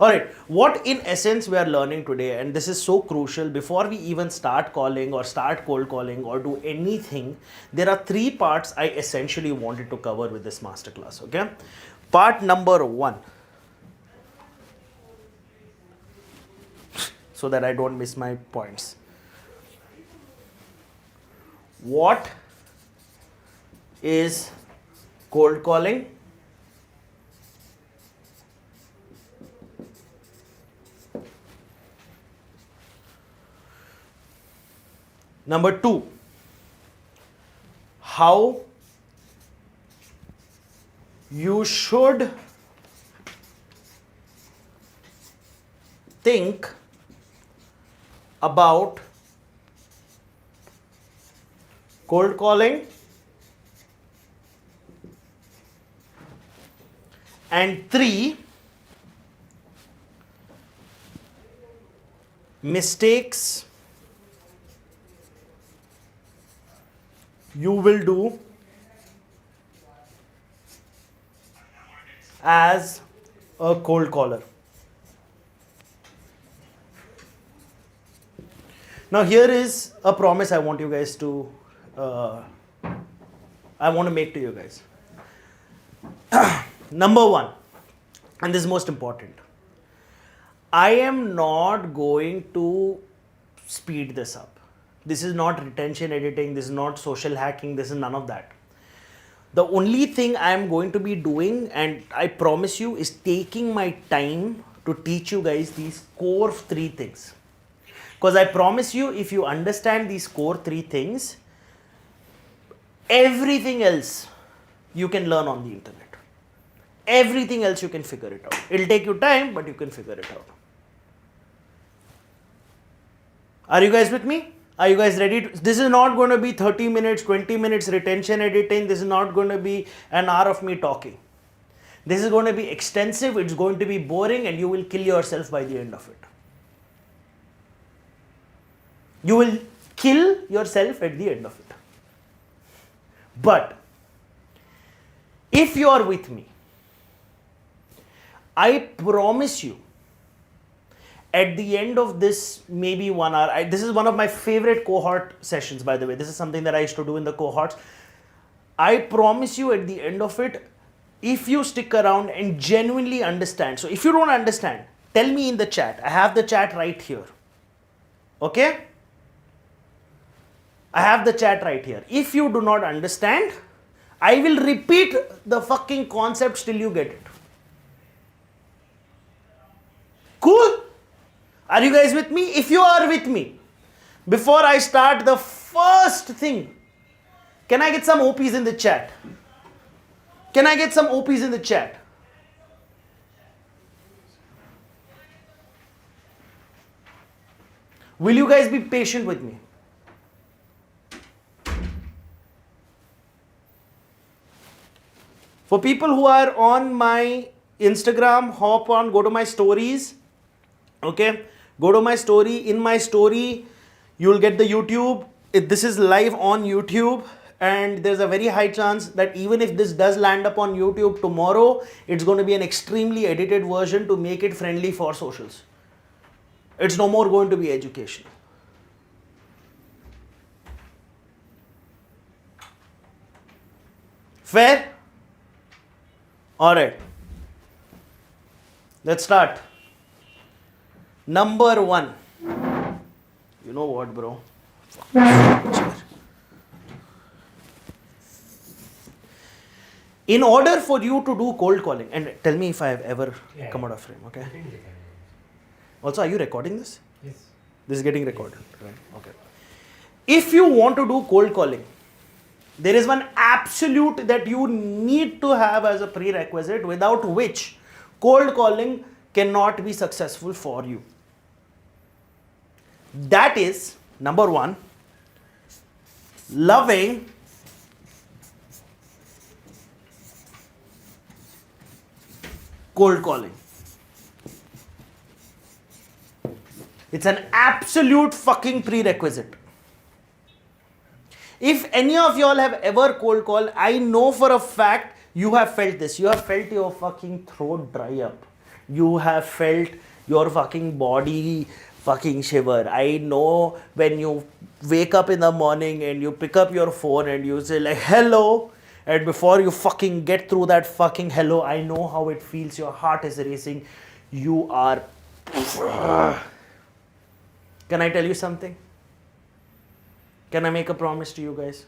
Alright, what in essence we are learning today, and this is so crucial before we even start calling or start cold calling or do anything, there are 3 parts I essentially wanted to cover with this masterclass, okay? Part number 1, so that I don't miss my points. What is cold calling? Number 2, how you should think about cold calling. And 3, mistakes you will do as a cold caller. Now here is a promise I want you guys to, I want to make to you guys. Number 1, and this is most important, I am not going to speed this up. This is not retention editing, this is not social hacking, this is none of that. The only thing I am going to be doing, and I promise you, is taking my time to teach you guys these core 3 things. Because I promise you, if you understand these core 3 things, everything else you can learn on the internet. Everything else you can figure it out. It'll take you time, but you can figure it out. Are you guys with me? Are you guys ready? This is not going to be 30 minutes, 20 minutes retention editing. This is not going to be an hour of me talking. This is going to be extensive. It's going to be boring, and you will kill yourself by the end of it. You will kill yourself at the end of it. But if you are with me, I promise you, at the end of this, maybe 1 hour, this is one of my favorite cohort sessions, by the way. This is something that I used to do in the cohorts. I promise you, at the end of it, if you stick around and genuinely understand. So if you don't understand, tell me in the chat. I have the chat right here. Okay? I have the chat right here. If you do not understand, I will repeat the fucking concepts till you get it. Cool? Are you guys with me? If you are with me, before I start the first thing, can I get some OPs in the chat? Can I get some OPs in the chat? Will you guys be patient with me? For people who are on my Instagram, hop on, go to my stories. Okay, go to my story. In my story, you'll get the YouTube. This is live on YouTube, and there's a very high chance that even if this does land up on YouTube tomorrow, it's going to be an extremely edited version to make it friendly for socials. It's no more going to be educational. Fair? All right. Let's start. Number 1. You know what, bro? In order for you to do cold calling, and tell me if I have ever come out of frame, okay? Also, are you recording this? Yes. This is getting recorded, right? Okay. If you want to do cold calling, there is one absolute that you need to have as a prerequisite, without which cold calling cannot be successful for you. That is, number 1, loving cold calling. It's an absolute fucking prerequisite. If any of y'all have ever cold called, I know for a fact you have felt this. You have felt your fucking throat dry up. You have felt your fucking body fucking shiver. I know when you wake up in the morning and you pick up your phone and you say like hello, and before you fucking get through that fucking hello, I know how it feels. Your heart is racing. You are. Can I tell you something? Can I make a promise to you guys?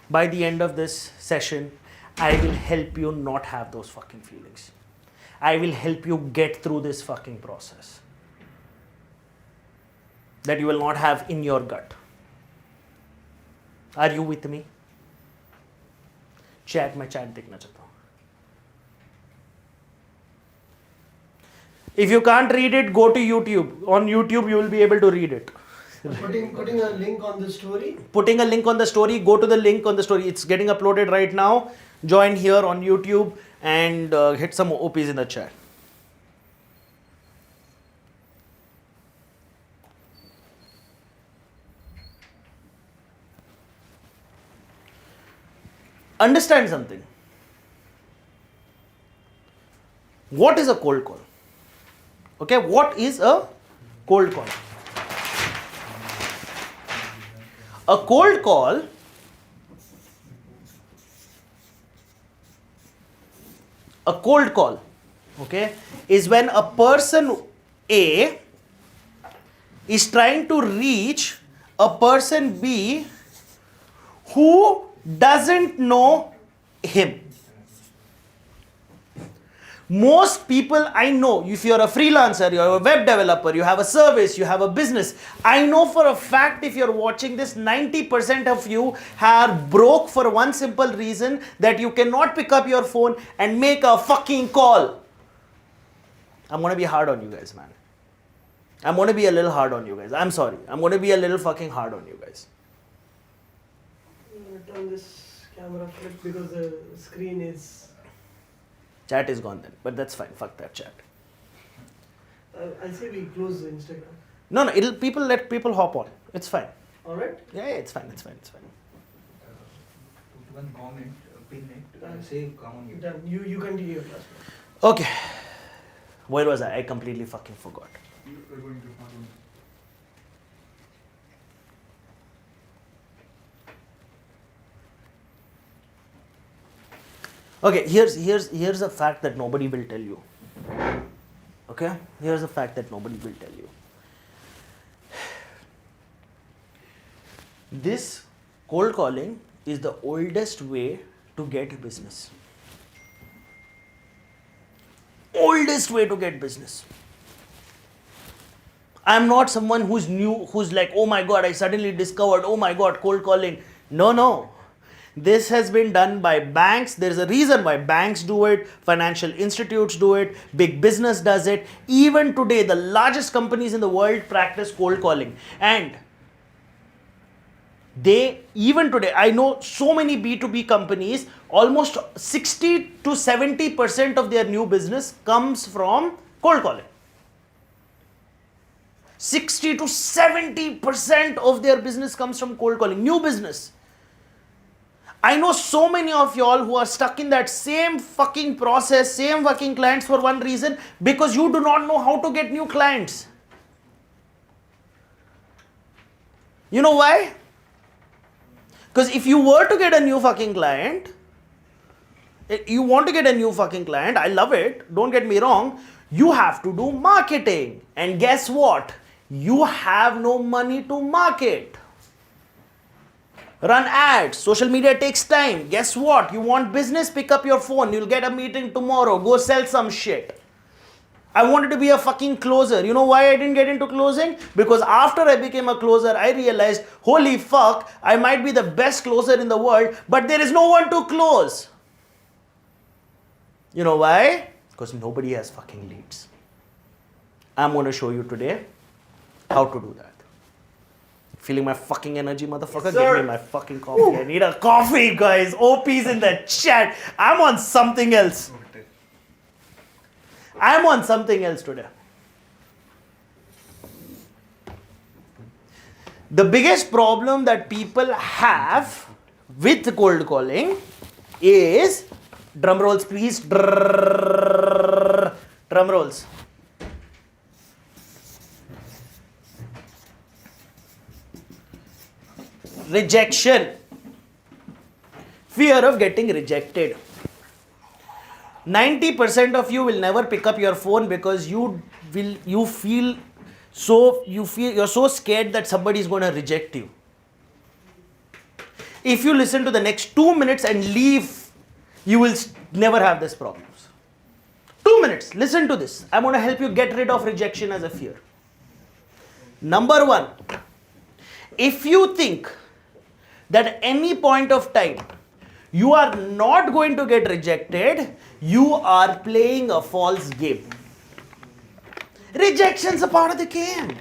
By the end of this session, I will help you not have those fucking feelings. I will help you get through this fucking process that you will not have in your gut. Are you with me? Chat, मैं chat देखना चाहता हूँ. If you can't read it, go to YouTube. On YouTube, you will be able to read it. Putting a link on the story. Putting a link on the story. Go to the link on the story. It's getting uploaded right now. Join here on YouTube and hit some OPs in the chat. Understand something. What is a cold call? Okay, what is a cold call? A cold call okay, is when a person A is trying to reach a person B who doesn't know him. Most people I know, if you're a freelancer, you're a web developer, you have a service, you have a business, I know for a fact if you're watching this, 90% of you are broke for one simple reason, that you cannot pick up your phone and make a fucking call. I'm going to be hard on you guys, man. I'm going to be a little hard on you guys. I'm sorry. I'm going to be a little fucking hard on you guys. Turn this camera flip because the screen is... Chat is gone then, but that's fine. Fuck that chat. I say we close the Instagram. No, let people hop on. It's fine. Alright? Yeah, it's fine. It's fine. Put one comment, pin it, say come on you. Done. You continue your class. Okay. Where was I? I completely fucking forgot. You are going to follow. Okay, here's a fact that nobody will tell you. Okay? Here's a fact that nobody will tell you. This cold calling is the oldest way to get business. Oldest way to get business. I'm not someone who's new, who's like, oh my god, I suddenly discovered, oh my god, cold calling. No. This has been done by banks. There's a reason why banks do it, financial institutes do it, big business does it. Even today, the largest companies in the world practice cold calling. And even today, I know so many B2B companies, almost 60 to 70% of their new business comes from cold calling. 60 to 70% of their business comes from cold calling, new business. I know so many of y'all who are stuck in that same fucking process, same fucking clients for one reason, because you do not know how to get new clients. You know why? Because if you were to get a new fucking client, you want to get a new fucking client, I love it, don't get me wrong, you have to do marketing. And guess what? You have no money to market. Run ads. Social media takes time. Guess what? You want business? Pick up your phone. You'll get a meeting tomorrow. Go sell some shit. I wanted to be a fucking closer. You know why I didn't get into closing? Because after I became a closer, I realized, holy fuck, I might be the best closer in the world, but there is no one to close. You know why? Because nobody has fucking leads. I'm going to show you today how to do that. Feeling my fucking energy, motherfucker? Yes, give me my fucking coffee. Ooh. I need a coffee, guys. OP's in the chat. I'm on something else. I'm on something else today. The biggest problem that people have with cold calling is, drum rolls please, Drum rolls. Rejection. Fear of getting rejected. 90% of you will never pick up your phone because you're so scared that somebody is going to reject you. If you listen to the next 2 minutes and leave, you will never have this problems. 2 minutes, listen to this. I'm going to help you get rid of rejection as a fear. Number 1, if you think that at any point of time you are not going to get rejected, you are playing a false game. Rejection is a part of the game.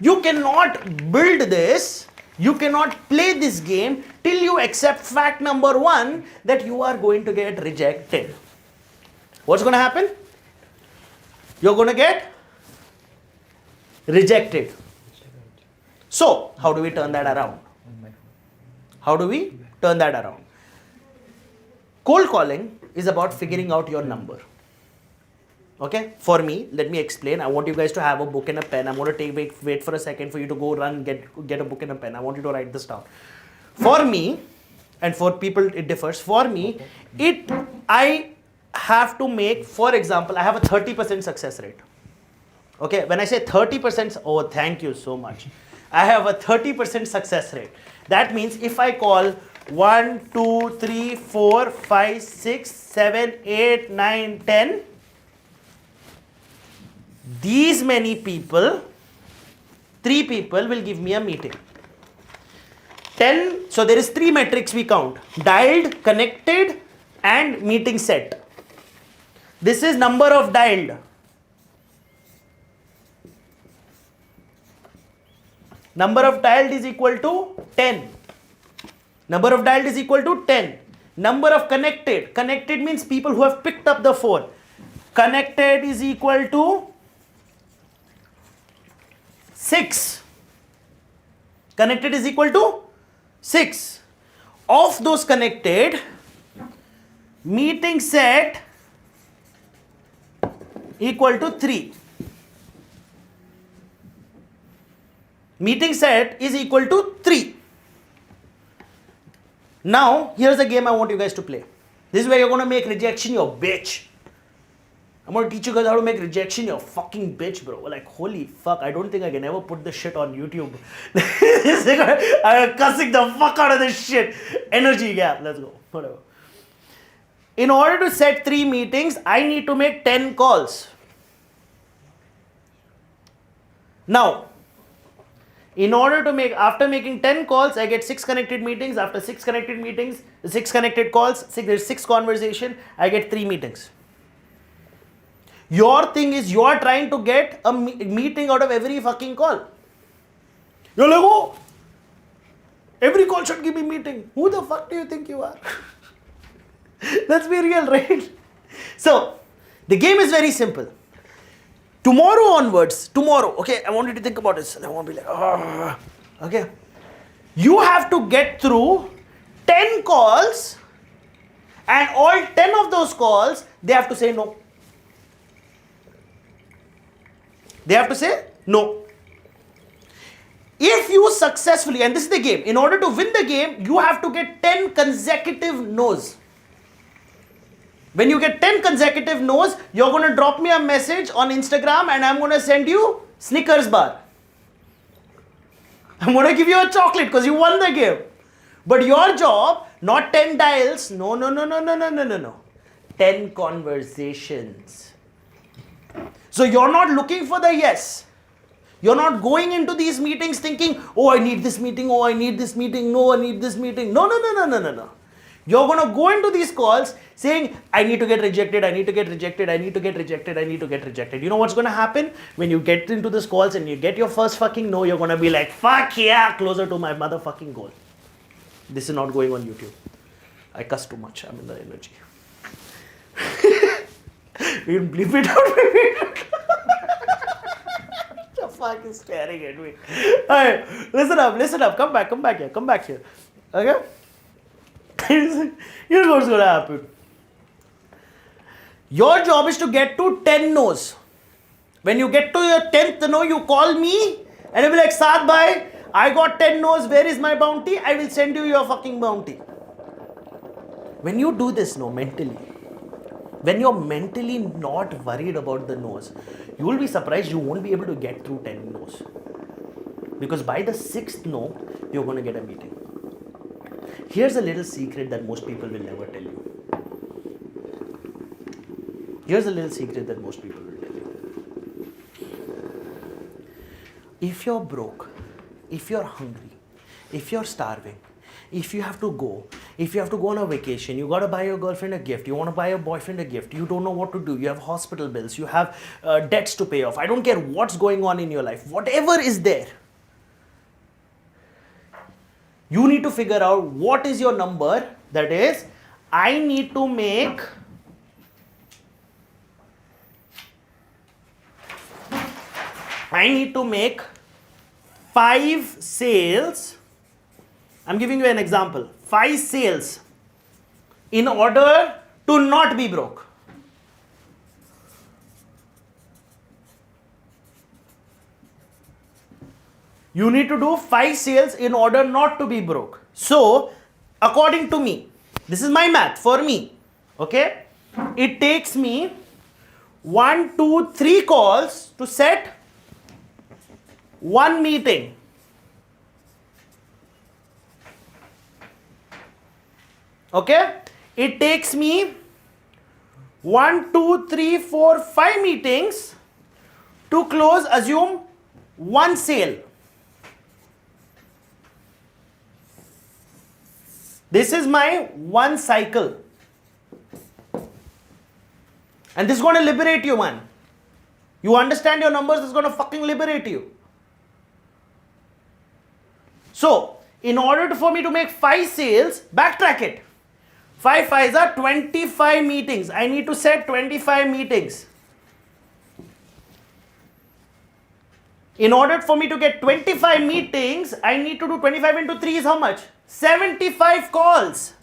You cannot build this, you cannot play this game till you accept fact number 1 that you are going to get rejected. What's going to happen? You're going to get rejected. So, how do we turn that around? How do we turn that around? Cold calling is about figuring out your number. Okay, for me, let me explain. I want you guys to have a book and a pen. I'm going to wait for a second for you to go run, get a book and a pen. I want you to write this down. For me, and for people it differs. For me, I have to make, for example, I have a 30% success rate. Okay, when I say 30%, oh, thank you so much. I have a 30% success rate. That means if I call 1, 2, 3, 4, 5, 6, 7, 8, 9, 10, these many people, 3 people will give me a meeting. 10, so there is 3 metrics we count: dialed, connected, and meeting set. This is number of dialed. Number of dialed is equal to 10. Number of dialed is equal to 10. Number of connected. Connected means people who have picked up the phone. Connected is equal to 6. Connected is equal to 6. Of those connected, meeting set equal to 3. Meeting set is equal to 3. Now, here's the game I want you guys to play. This is where you're going to make rejection your bitch. I'm going to teach you guys how to make rejection your fucking bitch, bro. Like, holy fuck, I don't think I can ever put this shit on YouTube. I'm cussing the fuck out of this shit. Energy gap, let's go. Whatever. In order to set 3 meetings, I need to make 10 calls. Now, in order to make, after making 10 calls, I get 6 connected meetings. After 6 connected meetings, 6 connected calls, there's 6 conversation, I get 3 meetings. Your thing is you are trying to get a meeting out of every fucking call. You're like, oh, every call should give me meeting. Who the fuck do you think you are? Let's be real, right? So, the game is very simple. Tomorrow onwards, okay, I want you to think about this. And I want to be like, oh, okay. You have to get through 10 calls, and all 10 of those calls, they have to say no. They have to say no. If you successfully, and this is the game, in order to win the game, you have to get 10 consecutive no's. When you get 10 consecutive no's, you're going to drop me a message on Instagram and I'm going to send you Snickers bar. I'm going to give you a chocolate because you won the game. But your job, not 10 dials, no. 10 conversations. So you're not looking for the yes. You're not going into these meetings thinking, oh, I need this meeting, oh, I need this meeting, no, I need this meeting. No. You're going to go into these calls saying, I need to get rejected, I need to get rejected, I need to get rejected, I need to get rejected. You know what's going to happen? When you get into these calls and you get your first fucking no, you're going to be like, fuck yeah, closer to my motherfucking goal. This is not going on YouTube. I cuss too much. I'm in the energy. You can bleep it out. The fuck is staring at me? Alright, listen up. Come back here. Okay? Here's what's gonna happen. Your job is to get to 10 no's. When you get to your 10th no, you call me and you'll be like, Saad bhai, I got 10 no's, where is my bounty? I will send you your fucking bounty. When you do this no mentally, when you're mentally not worried about the no's, you will be surprised you won't be able to get through 10 no's. Because by the 6th no, you're going to get a meeting. Here's a little secret that most people will never tell you. Here's a little secret that most people will tell you. If you're broke, if you're hungry, if you're starving, if you have to go on a vacation, you got to buy your girlfriend a gift, you want to buy your boyfriend a gift, you don't know what to do, you have hospital bills, you have debts to pay off, I don't care what's going on in your life, whatever is there, you need to figure out what is your number. That is, I need to make 5 sales. I'm giving you an example. 5 sales in order to not be broke. You need to do 5 sales in order not to be broke. So, according to me, this is my math for me. Okay? It takes me 1, 2, 3 calls to set 1 meeting. Okay? It takes me 1, 2, 3, 4, 5 meetings to close, assume 1 sale. This is my 1 cycle. And this is going to liberate you, man. You understand your numbers, this is going to fucking liberate you. So, in order for me to make 5 sales, backtrack it. 5 5s are 25 meetings. I need to set 25 meetings. In order for me to get 25 meetings, I need to do 25 into 3 is how much? 75 calls.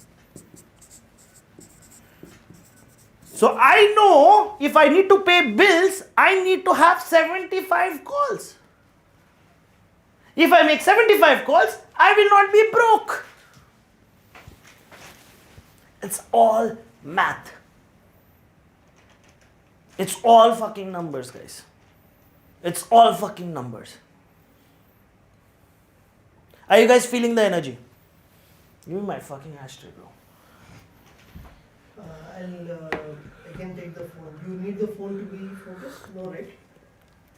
So I know if I need to pay bills, I need to have 75 calls. If I make 75 calls, I will not be broke. It's all math. It's all fucking numbers, guys. It's all fucking numbers. Are you guys feeling the energy? Give me my fucking ashtray, bro. I can take the phone. You need the phone to be focused? No, right?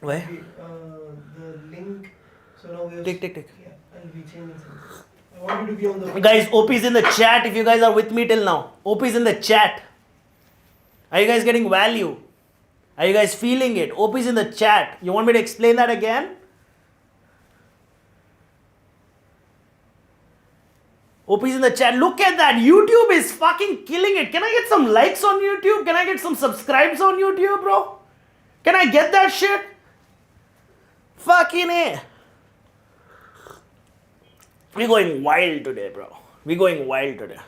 Where? The link. So now we have. Take. Yeah, I'll be changing something. I want you to be on the. Guys, OP is in the chat if you guys are with me till now. OP is in the chat. Are you guys getting value? Are you guys feeling it? OP is in the chat. You want me to explain that again? OP is in the chat. Look at that. YouTube is fucking killing it. Can I get some likes on YouTube? Can I get some subscribes on YouTube, bro? Can I get that shit? Fucking A. We're going wild today, bro. We're going wild today.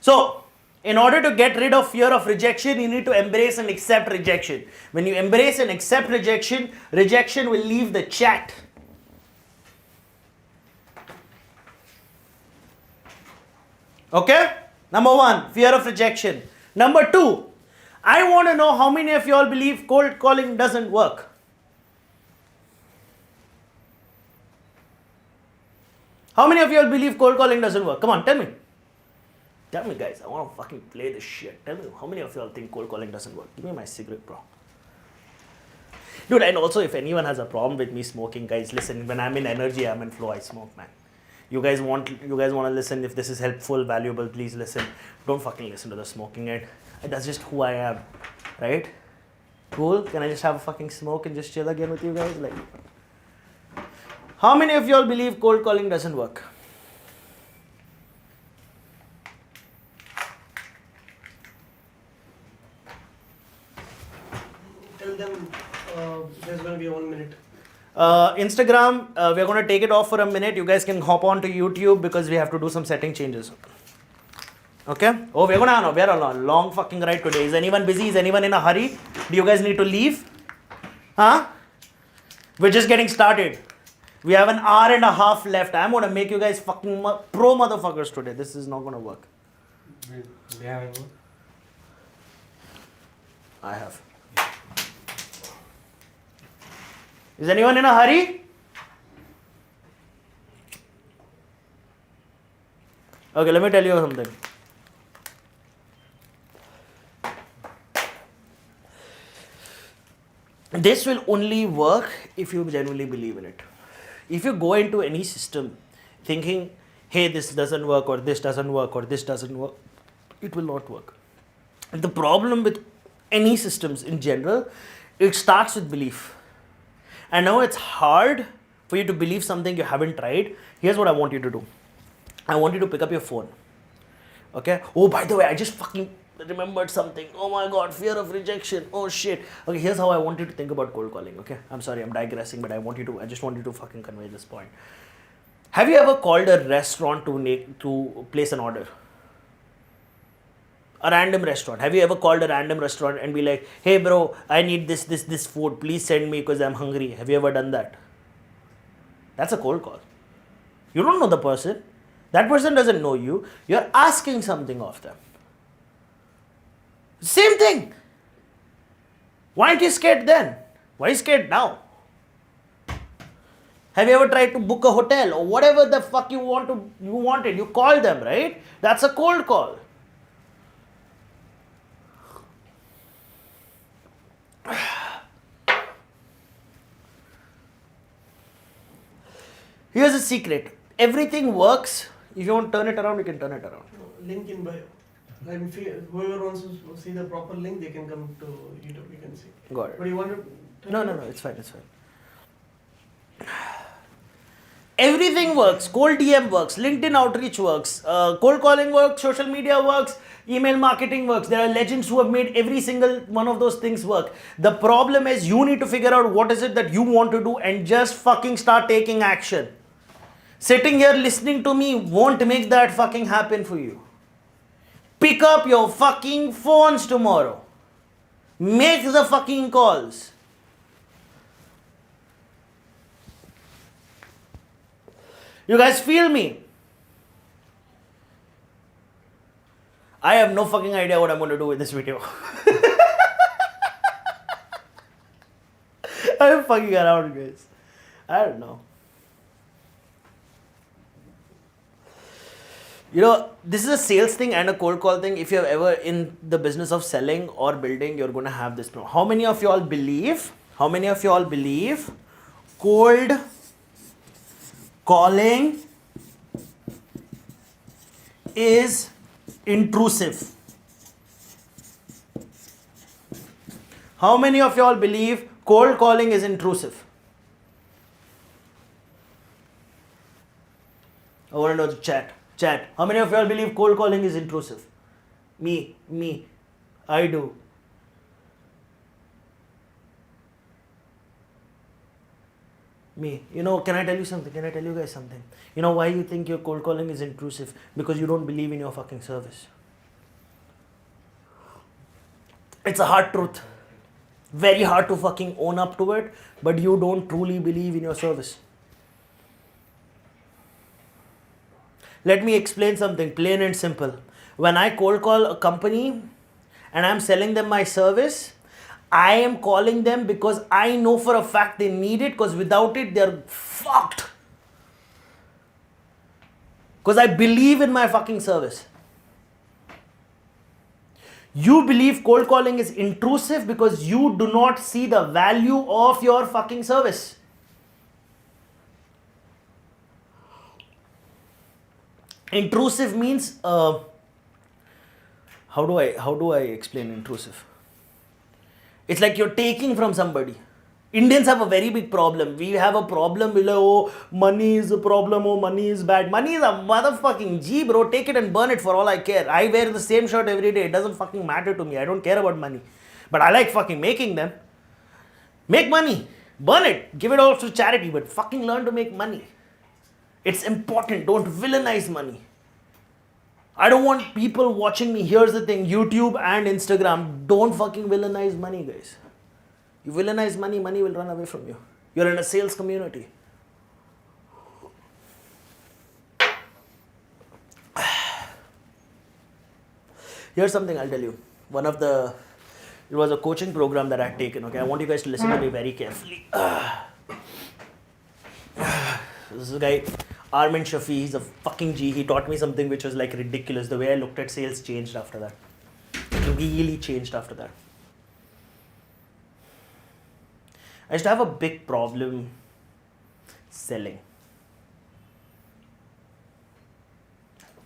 So, in order to get rid of fear of rejection, you need to embrace and accept rejection. When you embrace and accept rejection, rejection will leave the chat. Okay? Number 1, fear of rejection. Number 2, I want to know how many of you all believe cold calling doesn't work. How many of you all believe cold calling doesn't work? Come on, tell me. Tell me, guys. I want to fucking play this shit. Tell me, how many of you all think cold calling doesn't work? Give me my cigarette, bro. Dude, and also if anyone has a problem with me smoking, guys, listen. When I'm in energy, I'm in flow, I smoke, man. You guys want to listen? If this is helpful, valuable, please listen. Don't fucking listen to the smoking end. That's just who I am, right? Cool? Can I just have a fucking smoke and just chill again with you guys? Like, how many of you all believe cold calling doesn't work? Tell them there's going to be a 1 minute. Instagram, we're going to take it off for a minute. You guys can hop on to YouTube because we have to do some setting changes. Okay? Oh, we're on a long fucking ride today. Is anyone busy? Is anyone in a hurry? Do you guys need to leave? Huh? We're just getting started. We have an hour and a half left. I'm going to make you guys fucking pro motherfuckers today. This is not going to work. We have any? I have. Is anyone in a hurry? Okay, let me tell you something. This will only work if you genuinely believe in it. If you go into any system thinking, hey, this doesn't work or this doesn't work or this doesn't work, it will not work. The problem with any systems in general, it starts with belief. I know it's hard for you to believe something you haven't tried. Here's what I want you to do. I want you to pick up your phone. Okay? Oh, by the way, I just fucking remembered something. Oh my god, fear of rejection. Oh shit. Okay, here's how I want you to think about cold calling. Okay? I'm sorry, I'm digressing, but I just want you to fucking convey this point. Have you ever called a restaurant to place an order? A random restaurant. Have you ever called a random restaurant and be like, hey bro, I need this food. Please send me because I'm hungry. Have you ever done that? That's a cold call. You don't know the person. That person doesn't know you. You're asking something of them. Same thing. Why aren't you scared then? Why are you scared now? Have you ever tried to book a hotel or whatever the fuck you wanted? You call them, right? That's a cold call. Here's a secret. Everything works. If you want to turn it around, you can turn it around. Link in bio. And whoever wants to see the proper link, they can come to YouTube. You can see. Got it. But you want to? No, it's fine. Everything works. Cold DM works. LinkedIn outreach works. Cold calling works. Social media works. Email marketing works. There are legends who have made every single one of those things work. The problem is you need to figure out what is it that you want to do and just fucking start taking action. Sitting here listening to me won't make that fucking happen for you. Pick up your fucking phones tomorrow. Make the fucking calls. You guys feel me? I have no fucking idea what I'm going to do with this video. I'm fucking around, guys. I don't know. You know, this is a sales thing and a cold call thing. If you're ever in the business of selling or building, you're going to have this problem. How many of y'all believe cold calling is intrusive? How many of y'all believe cold calling is intrusive? I want to know the chat. How many of y'all believe cold calling is intrusive? Me. I do. Me. You know, can I tell you something? Can I tell you guys something? You know why you think your cold calling is intrusive? Because you don't believe in your fucking service. It's a hard truth. Very hard to fucking own up to it, but you don't truly believe in your service. Let me explain something plain and simple. When I cold call a company and I'm selling them my service, I am calling them because I know for a fact they need it, because without it they're fucked. Because I believe in my fucking service. You believe cold calling is intrusive because you do not see the value of your fucking service. Intrusive means how do I explain intrusive? It's like you're taking from somebody. Indians have a very big problem. We have a problem. We're like, oh, money is a problem. Oh, money is bad. Money is a motherfucking G, bro. Take it and burn it for all I care. I wear the same shirt every day. It doesn't fucking matter to me. I don't care about money. But I like fucking making them. Make money. Burn it. Give it all to charity, but fucking learn to make money. It's important. Don't villainize money. I don't want people watching me. Here's the thing, YouTube and Instagram, don't fucking villainize money, guys. You villainize money, money will run away from you. You're in a sales community. Here's something I'll tell you. It was a coaching program that I had taken, okay? I want you guys to listen to me very carefully. This is a guy, Armin Shafi, he's a fucking G. He taught me something which was like ridiculous. The way I looked at sales changed after that. It really changed after that. I used to have a big problem selling.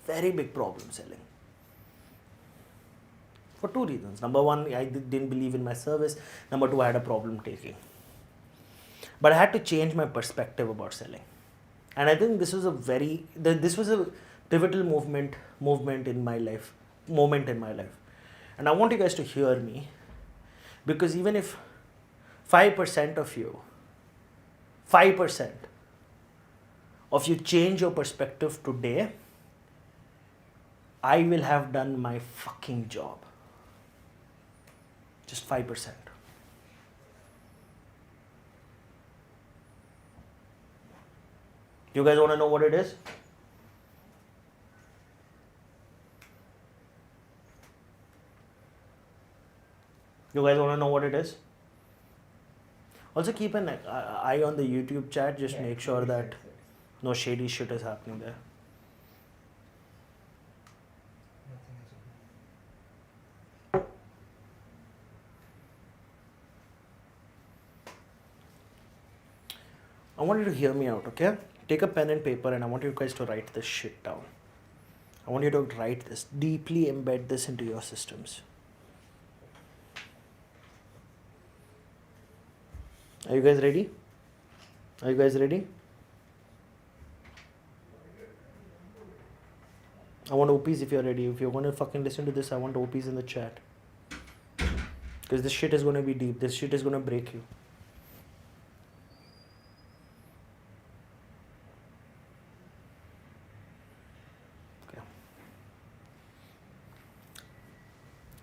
Very big problem selling. For two reasons. Number one, I didn't believe in my service. Number two, I had a problem taking. But I had to change my perspective about selling. And I think this was a pivotal moment in my life. And I want you guys to hear me, because even if 5% of you change your perspective today, I will have done my fucking job. Just 5%. You guys want to know what it is? You guys want to know what it is? Also keep an eye on the YouTube chat. Just make sure that no shady shit is happening there. I want you to hear me out, okay? Take a pen and paper and I want you guys to write this shit down. I want you to write this, deeply embed this into your systems. Are you guys ready? Are you guys ready? I want OPs if you're ready. If you're going to fucking listen to this, I want OPs in the chat. Because this shit is going to be deep. This shit is going to break you.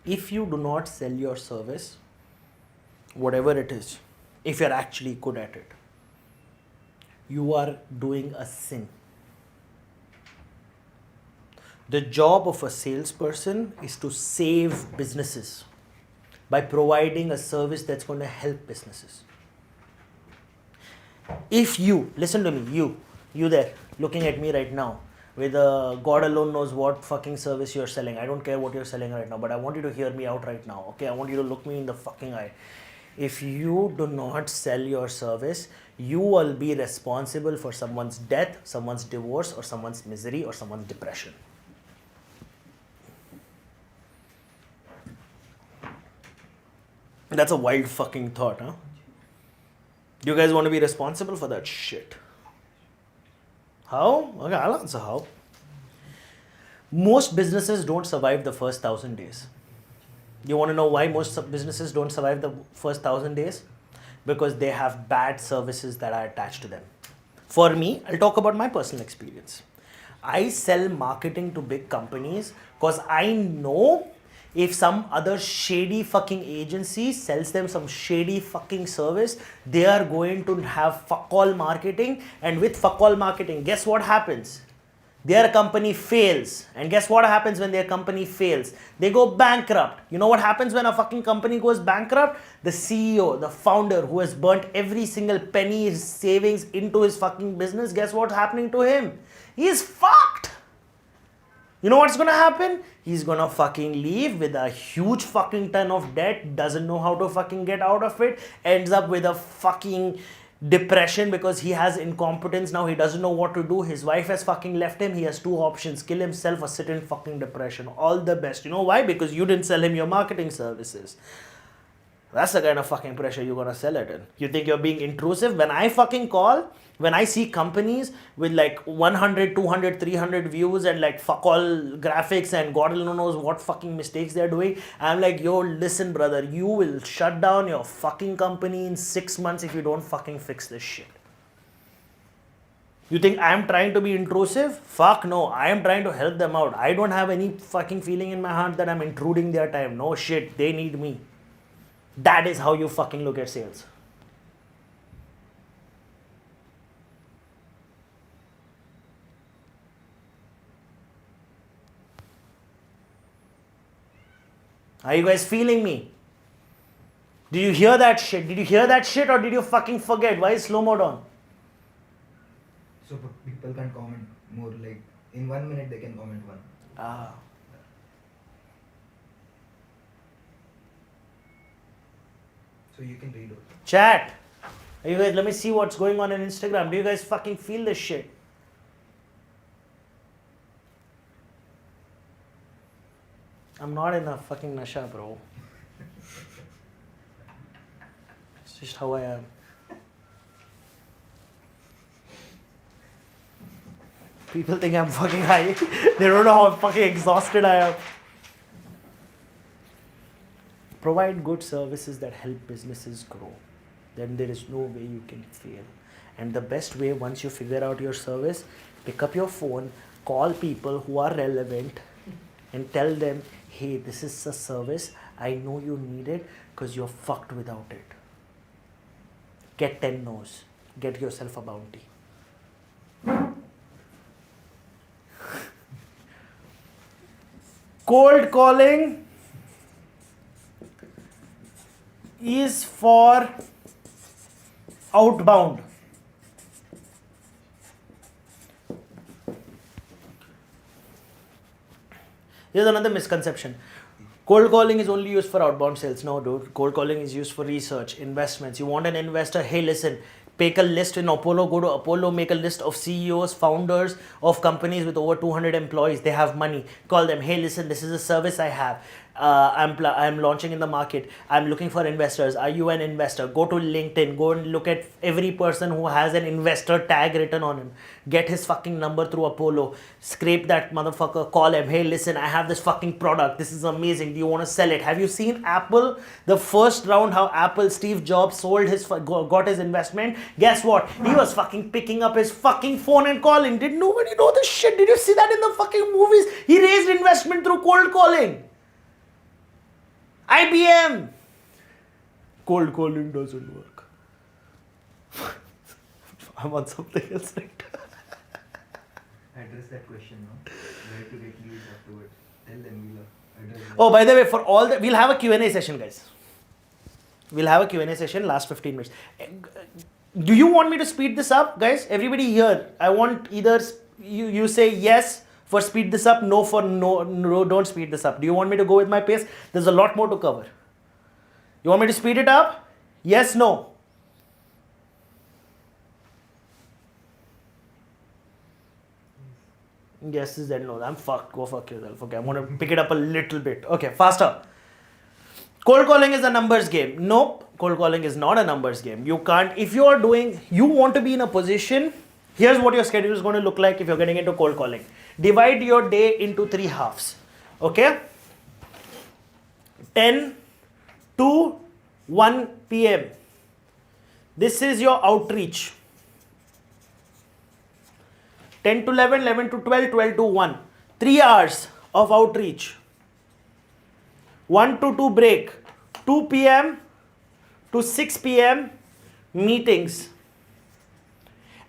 If you do not sell your service, whatever it is, if you're actually good at it, you are doing a sin. The job of a salesperson is to save businesses by providing a service that's going to help businesses. If you, listen to me, you there, looking at me right now, with God alone knows what fucking service you're selling. I don't care what you're selling right now, but I want you to hear me out right now, okay? I want you to look me in the fucking eye. If you do not sell your service, you will be responsible for someone's death, someone's divorce, or someone's misery, or someone's depression. That's a wild fucking thought, huh? Do you guys want to be responsible for that shit? How? Okay, I'll answer how. Most businesses don't survive the first 1,000 days. You want to know why most businesses don't survive the first 1,000 days? Because they have bad services that are attached to them. For me, I'll talk about my personal experience. I sell marketing to big companies because I know if some other shady fucking agency sells them some shady fucking service, they are going to have fuck all marketing. And with fuck all marketing, guess what happens? Their company fails. And guess what happens when their company fails? They go bankrupt. You know what happens when a fucking company goes bankrupt? The CEO, the founder who has burnt every single penny his savings into his fucking business, guess what's happening to him? He's fucked. You know what's gonna happen? He's gonna fucking leave with a huge fucking ton of debt, doesn't know how to fucking get out of it, ends up with a fucking depression because he has incompetence now, he doesn't know what to do, his wife has fucking left him, he has two options, kill himself or sit in fucking depression. All the best. You know why? Because you didn't sell him your marketing services. That's the kind of fucking pressure you're gonna sell it in. You think you're being intrusive? When I fucking call, When I see companies with like 100, 200, 300 views and like fuck all graphics and God alone knows what fucking mistakes they're doing, I'm like, yo, listen, brother, you will shut down your fucking company in 6 months if you don't fucking fix this shit. You think I'm trying to be intrusive? Fuck no, I am trying to help them out. I don't have any fucking feeling in my heart that I'm intruding their time. No shit, they need me. That is how you fucking look at sales. Are you guys feeling me? Did you hear that shit? Did you hear that shit or did you fucking forget? Why is slow mode on? So people can comment more, like in 1 minute they can comment one. Ah. So you can read out. Chat. Are you guys, let me see what's going on Instagram. Do you guys fucking feel this shit? I'm not in a fucking nasha, bro. It's just how I am. People think I'm fucking high. They don't know how fucking exhausted I am. Provide good services that help businesses grow. Then there is no way you can fail. And the best way, once you figure out your service, pick up your phone, call people who are relevant and tell them, hey, this is a service. I know you need it because you're fucked without it. Get 10 no's. Get yourself a bounty. Cold calling is for outbound. Here's another misconception. Cold calling is only used for outbound sales. No, dude. Cold calling is used for research, investments. You want an investor? Hey, listen, make a list in Apollo. Go to Apollo, make a list of CEOs, founders of companies with over 200 employees. They have money. Call them. Hey, listen, this is a service I have. I'm launching in the market. I'm looking for investors. Are you an investor? Go to LinkedIn. Go and look at every person who has an investor tag written on him. Get his fucking number through Apollo. Scrape that motherfucker. Call him. Hey, listen, I have this fucking product. This is amazing. Do you want to sell it? Have you seen Apple? The first round, how Apple, Steve Jobs sold his, got his investment. Guess what? He was fucking picking up his fucking phone and calling. Did nobody know this shit? Did you see that in the fucking movies? He raised investment through cold calling. IBM. Cold calling doesn't work. I'm on something else right. Address that question now. Where to get leads afterwards. Tell them we'll address that. Oh, by the way, for all the, we'll have a Q&A session, guys. We'll have a Q&A session last 15 minutes. Do you want me to speed this up, guys? Everybody here, I want either you say yes for speed this up, no for no, don't speed this up. Do you want me to go with my pace? There's a lot more to cover. You want me to speed it up? Yes, no. Yes is then no. I'm fucked. Go fuck yourself. Okay, I'm gonna pick it up a little bit. Okay, faster. Cold calling is a numbers game. Nope. Cold calling is not a numbers game. You can't, if you are doing, you want to be in a position, here's what your schedule is going to look like if you're getting into cold calling. Divide your day into 3 halves. Okay? 10 to 1 p.m. This is your outreach. 10 to 11, 11 to 12, 12 to 1. 3 hours of outreach. 1 to 2 break. 2 p.m. to 6 p.m. meetings.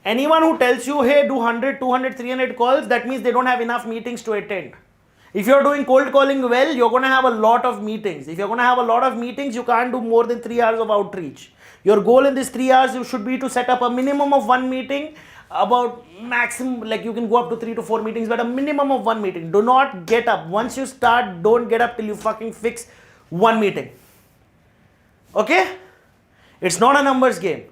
Anyone who tells you, hey, do 100, 200, 300 calls, that means they don't have enough meetings to attend. If you're doing cold calling well, you're going to have a lot of meetings. If you're going to have a lot of meetings, you can't do more than 3 hours of outreach. Your goal in these 3 hours you should be to set up a minimum of 1 meeting, about maximum, like you can go up to 3 to 4 meetings, but a minimum of 1 meeting. Do not get up. Once you start, don't get up till you fucking fix 1 meeting. Okay? It's not a numbers game.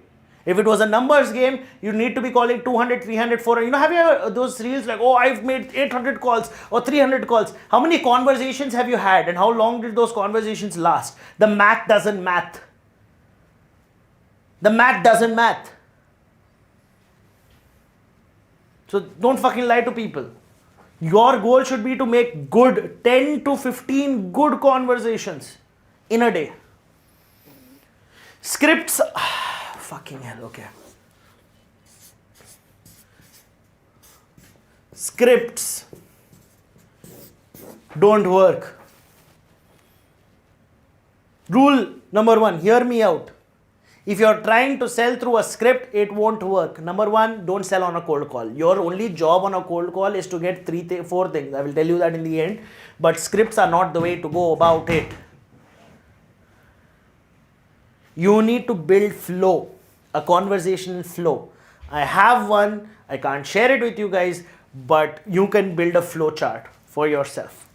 If it was a numbers game, you need to be calling 200, 300, 400. You know, have you ever, those reels like, oh, I've made 800 calls or 300 calls. How many conversations have you had and how long did those conversations last? The math doesn't math. The math doesn't math. So don't fucking lie to people. Your goal should be to make good 10 to 15 good conversations in a day. Scripts, fucking hell, okay. Scripts don't work. Rule number 1, hear me out. If you're trying to sell through a script, it won't work. Number 1, don't sell on a cold call. Your only job on a cold call is to get 4 things. I will tell you that in the end. But scripts are not the way to go about it. You need to build flow, a conversational flow. I have one. I can't share it with you guys, but you can build a flow chart for yourself.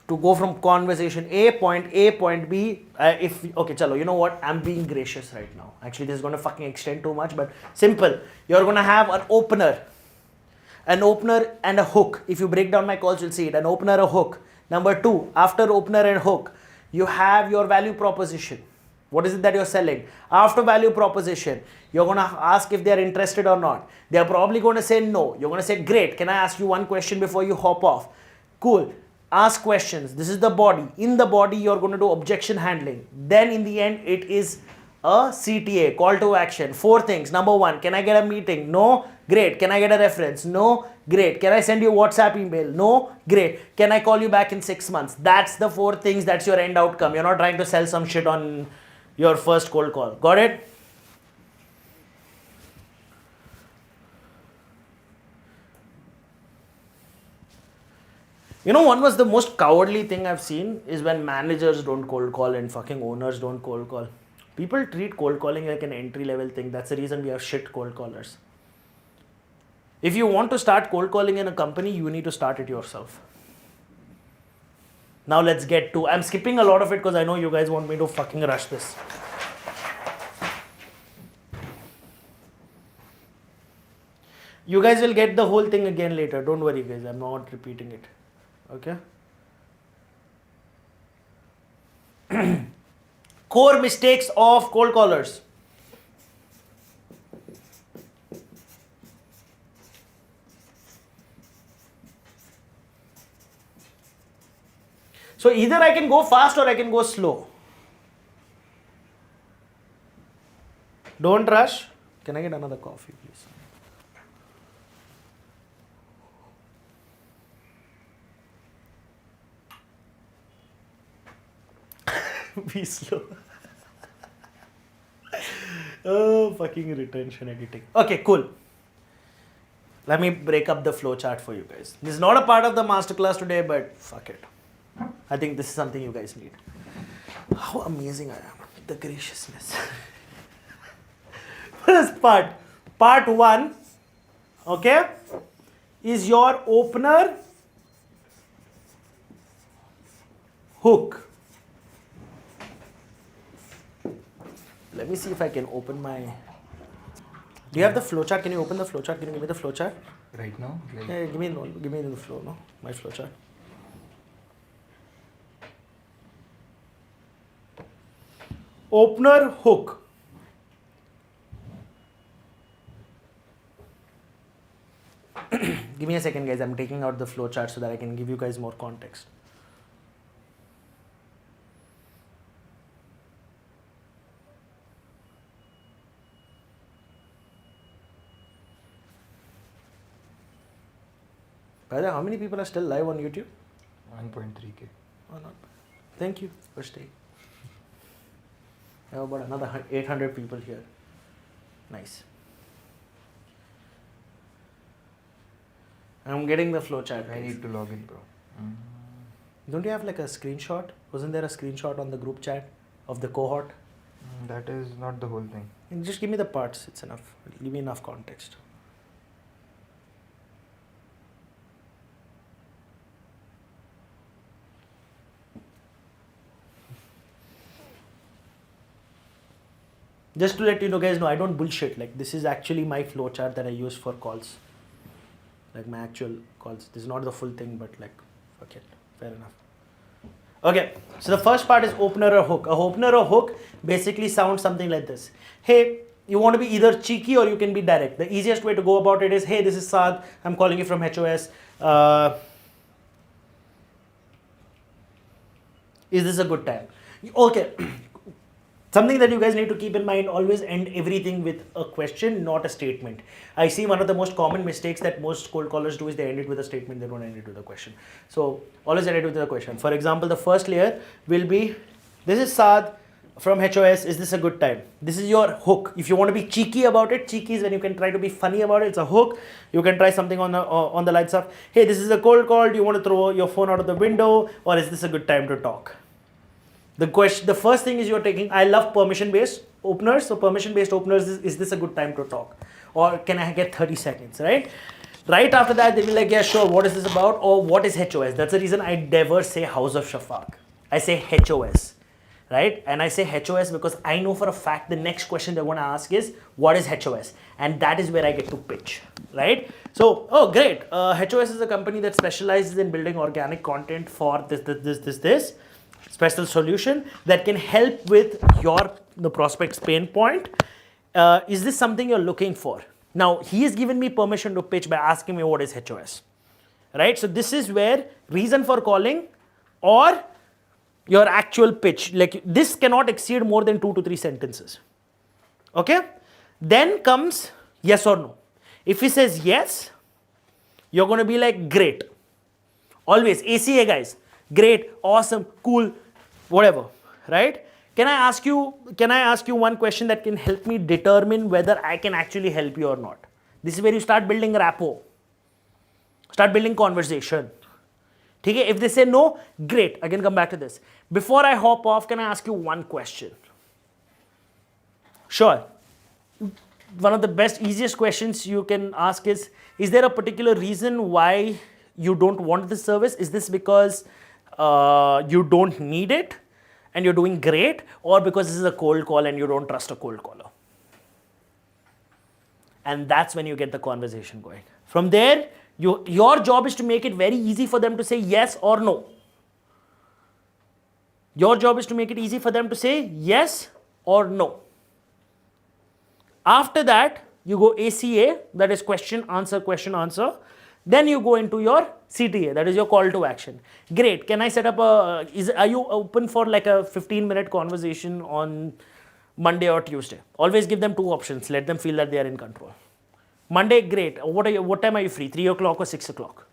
To go from conversation A, point B, okay, chalo, you know what? I'm being gracious right now. Actually, this is going to fucking extend too much, but simple. You're going to have an opener and a hook. If you break down my calls, you'll see it. An opener, a hook. Number 2, after opener and hook, you have your value proposition. What is it that you're selling? After value proposition, you're going to ask if they're interested or not. They're probably going to say no. You're going to say, great, can I ask you one question before you hop off? Cool. Ask questions. This is the body. In the body, you're going to do objection handling. Then in the end, it is a CTA, call to action. 4 things. Number 1, can I get a meeting? No. Great. Can I get a reference? No. Great. Can I send you a WhatsApp email? No. Great. Can I call you back in 6 months? That's the 4 things. That's your end outcome. You're not trying to sell some shit on your first cold call. Got it? You know, one was the most cowardly thing I've seen is when managers don't cold call and fucking owners don't cold call. People treat cold calling like an entry level thing. That's the reason we have shit cold callers. If you want to start cold calling in a company, you need to start it yourself. Now let's get to, I'm skipping a lot of it because I know you guys want me to fucking rush this. You guys will get the whole thing again later. Don't worry guys, I'm not repeating it. Okay. Core mistakes of cold callers. So either I can go fast or I can go slow. Don't rush. Can I get another coffee, please? Be slow. Oh, fucking retention editing. Okay, cool. Let me break up the flow chart for you guys. This is not a part of the masterclass today, but fuck it. I think this is something you guys need. How amazing I am. The graciousness. First part. Part 1, okay, is your opener hook. Let me see if I can open my... Do you have the flowchart? Can you open the flowchart? Can you give me the flowchart? Right now? Like Yeah, give me the flow, no? My flowchart. Opener hook. Give me a second guys, I'm taking out the flowchart so that I can give you guys more context. By the way, how many people are still live on YouTube? 1.3K. Oh, not bad. Thank you for staying. I have about another 800 people here. Nice. I'm getting the flowchart. I need to log in, bro. Don't you have like a screenshot? Wasn't there a screenshot on the group chat of the cohort? That is not the whole thing. And just give me the parts. It's enough. Give me enough context. Just to let you know guys know, I don't bullshit. Like this is actually my flowchart that I use for calls. Like my actual calls. This is not the full thing, but like, fuck it. Fair enough. Okay, so the first part is opener or hook. A opener or hook basically sounds something like this. Hey, You want to be either cheeky or you can be direct. The easiest way to go about it is, hey, this is Saad. I'm calling you from HOS. Is this a good time? Okay. Something that you guys need to keep in mind, always end everything with a question, not a statement. I see one of the most common mistakes that most cold callers do is they end it with a statement, they don't end it with a question. So always end it with a question. For example, the first layer will be, this is Saad from HOS, is this a good time? This is your hook. If you want to be cheeky about it, cheeky is when you can try to be funny about it, it's a hook. You can try something on the lights of, hey, this is a cold call, do you want to throw your phone out of the window, or is this a good time to talk? The first thing is you're taking, I love permission-based openers. So permission-based openers is this a good time to talk? Or can I get 30 seconds, right? Right after that, they will be like, yeah, sure, what is this about? Or what is HOS? That's the reason I never say House of Shafaq. I say HOS, right? And I say HOS because I know for a fact the next question they're going to ask is, what is HOS? And that is where I get to pitch, right? So, oh, great. HOS is a company that specializes in building organic content for this special solution that can help with the prospect's pain point. Is this something you're looking for? Now, he has given me permission to pitch by asking me what is HOS, right? So this is where reason for calling or your actual pitch, like this cannot exceed more than 2 to 3 sentences, okay? Then comes yes or no. If he says yes, you're going to be like, great. Always, ACA guys. Great, awesome, cool, whatever, right? Can I ask you one question that can help me determine whether I can actually help you or not? This is where you start building rapport, start building conversation. Okay? If they say no, great, I can come back to this. Before I hop off, can I ask you one question? Sure. One of the best, easiest questions you can ask is there a particular reason why you don't want this service? Is this because you don't need it and you're doing great, or because this is a cold call and you don't trust a cold caller? And that's when you get the conversation going. From there, your job is to make it very easy for them to say yes or no. Your job is to make it easy for them to say yes or no. After that, you go ACA, that is question, answer. Then you go into your CTA, that is your call to action. Great, can I set up are you open for like a 15-minute conversation on Monday or Tuesday? Always give them 2 options, let them feel that they are in control. Monday, great, what time are you free? 3 o'clock or 6 o'clock?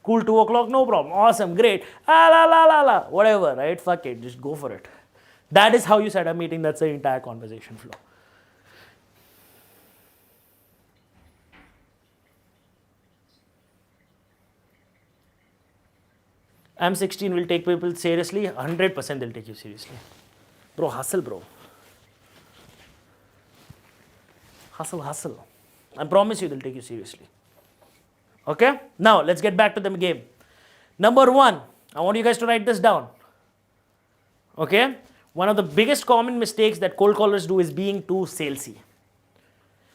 Cool, 2 o'clock, no problem, awesome, great, whatever, right? Fuck it, just go for it. That is how you set a meeting, that's the entire conversation flow. I'm 16 will take people seriously, 100% they'll take you seriously. Bro, hustle, bro. Hustle. I promise you they'll take you seriously. Okay? Now, let's get back to the game. Number 1, I want you guys to write this down. Okay? One of the biggest common mistakes that cold callers do is being too salesy.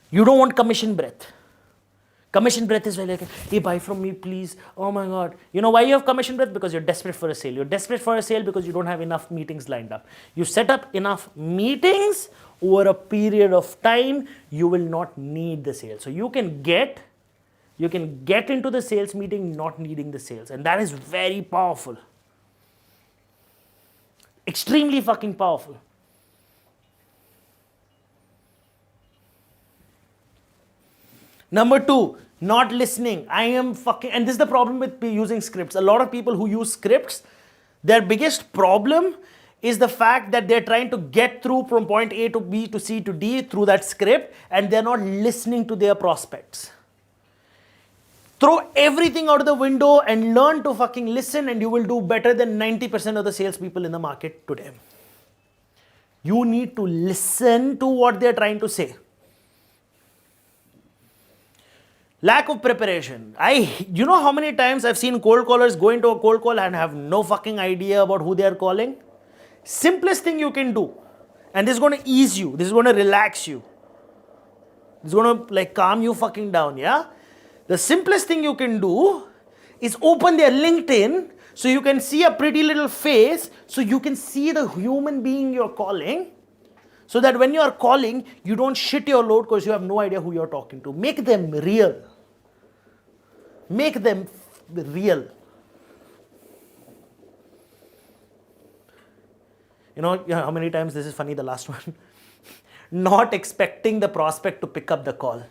You don't want commission breath. Commission breath is like, hey, buy from me, please. Oh my God. You know why you have commission breath? Because you're desperate for a sale. You're desperate for a sale because you don't have enough meetings lined up. You set up enough meetings over a period of time, you will not need the sale. So you can get into the sales meeting not needing the sales. And that is very powerful. Extremely fucking powerful. Number 2, not listening. and this is the problem with using scripts. A lot of people who use scripts, their biggest problem is the fact that they're trying to get through from point A to B to C to D through that script, and they're not listening to their prospects. Throw everything out of the window and learn to fucking listen, and you will do better than 90% of the salespeople in the market today. You need to listen to what they're trying to say. Lack of preparation. You know how many times I've seen cold callers go into a cold call and have no fucking idea about who they are calling? Simplest thing you can do, and this is going to ease you, this is going to relax you, this is going to like calm you fucking down, yeah? The simplest thing you can do is open their LinkedIn so you can see a pretty little face, so you can see the human being you're calling. So that when you are calling, you don't shit your load because you have no idea who you're talking to. Make them real. Make them real. You know how many times this is funny, the last one? Not expecting the prospect to pick up the call.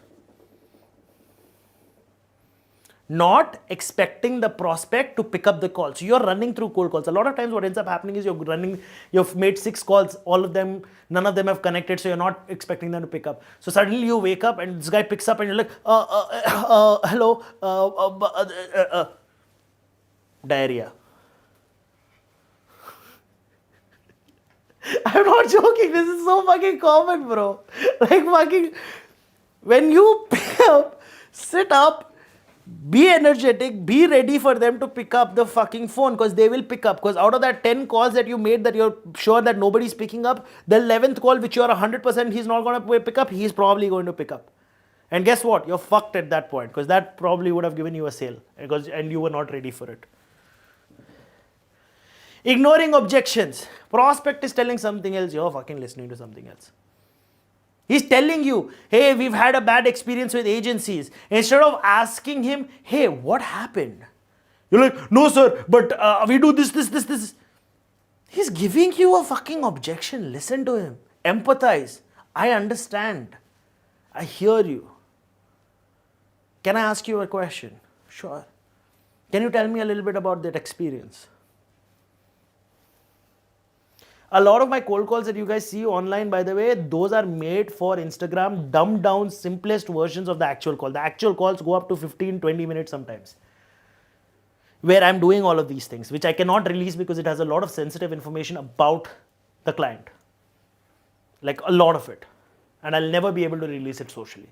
Not expecting the prospect to pick up the call. So you're running through cold calls. A lot of times what ends up happening is you've made 6 calls, none of them have connected, so you're not expecting them to pick up. So suddenly you wake up and this guy picks up and you're like, hello, diarrhea. I'm not joking, this is so fucking common, bro. Like fucking, when you pick up, sit up, be energetic, be ready for them to pick up the fucking phone because they will pick up. Because out of that 10 calls that you made that you're sure that nobody's picking up, the 11th call which you're 100% he's not going to pick up, he's probably going to pick up. And guess what? You're fucked at that point because that probably would have given you a sale and you were not ready for it. Ignoring objections. Prospect is telling something else, you're fucking listening to something else. He's telling you, hey, we've had a bad experience with agencies. Instead of asking him, hey, what happened? You're like, no, sir, but we do this. He's giving you a fucking objection. Listen to him. Empathize. I understand. I hear you. Can I ask you a question? Sure. Can you tell me a little bit about that experience? A lot of my cold calls that you guys see online, by the way, those are made for Instagram, dumbed down, simplest versions of the actual call. The actual calls go up to 15, 20 minutes sometimes. Where I'm doing all of these things, which I cannot release because it has a lot of sensitive information about the client. Like a lot of it. And I'll never be able to release it socially.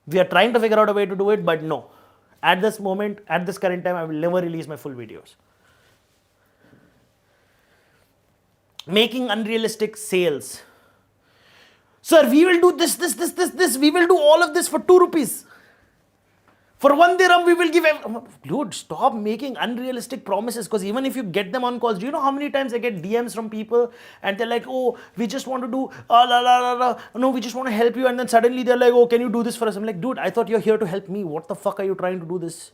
We are trying to figure out a way to do it, but no. At this moment, at this current time, I will never release my full videos. Making unrealistic sales. Sir, we will do this. We will do all of this for 2 rupees. For 1 dirham, we will give. Dude, stop making unrealistic promises because even if you get them on calls, do you know how many times I get DMs from people and they're like, oh, we just want to do, no, we just want to help you. And then suddenly they're like, oh, can you do this for us? I'm like, dude, I thought you're here to help me. What the fuck are you trying to do this?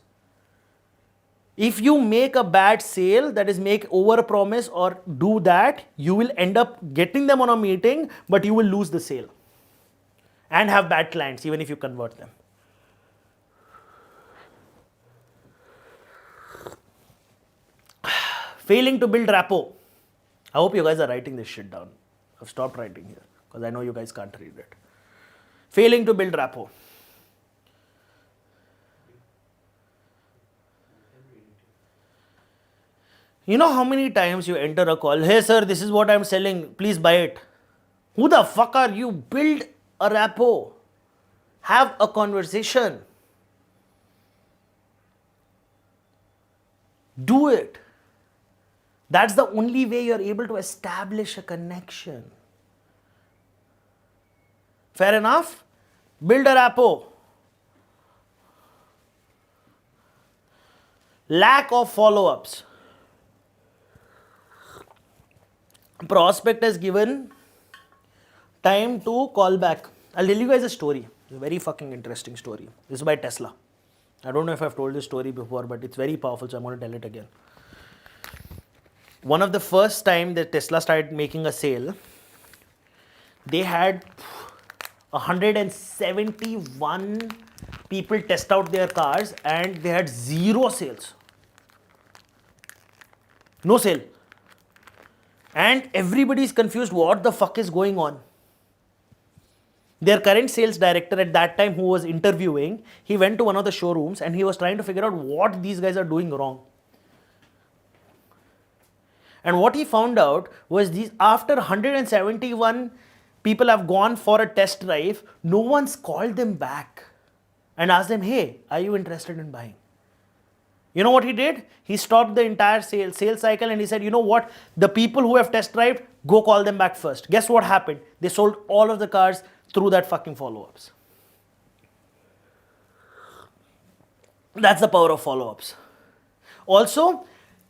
If you make a bad sale, that is make over promise or do that, you will end up getting them on a meeting, but you will lose the sale and have bad clients even if you convert them. Failing to build rapport. I hope you guys are writing this shit down. I've stopped writing here because I know you guys can't read it. Failing to build rapport. You know how many times you enter a call, hey sir, this is what I'm selling, please buy it. Who the fuck are you? Build a rapport. Have a conversation. Do it. That's the only way you're able to establish a connection. Fair enough? Build a rapport. Lack of follow-ups. Prospect has given time to call back. I'll tell you guys a story. It's a very fucking interesting story. This is by Tesla. I don't know if I've told this story before, but it's very powerful, so I'm going to tell it again. One of the first time that Tesla started making a sale, they had 171 people test out their cars and they had 0 sales. No sale. And everybody is confused, what the fuck is going on? Their current sales director at that time who was interviewing, he went to one of the showrooms and he was trying to figure out what these guys are doing wrong. And what he found out was these, after 171 people have gone for a test drive, no one's called them back and asked them, hey, are you interested in buying? You know what he did? He stopped the entire sales cycle and he said, you know what? The people who have test drive, go call them back first. Guess what happened? They sold all of the cars through that fucking follow-ups. That's the power of follow-ups. Also,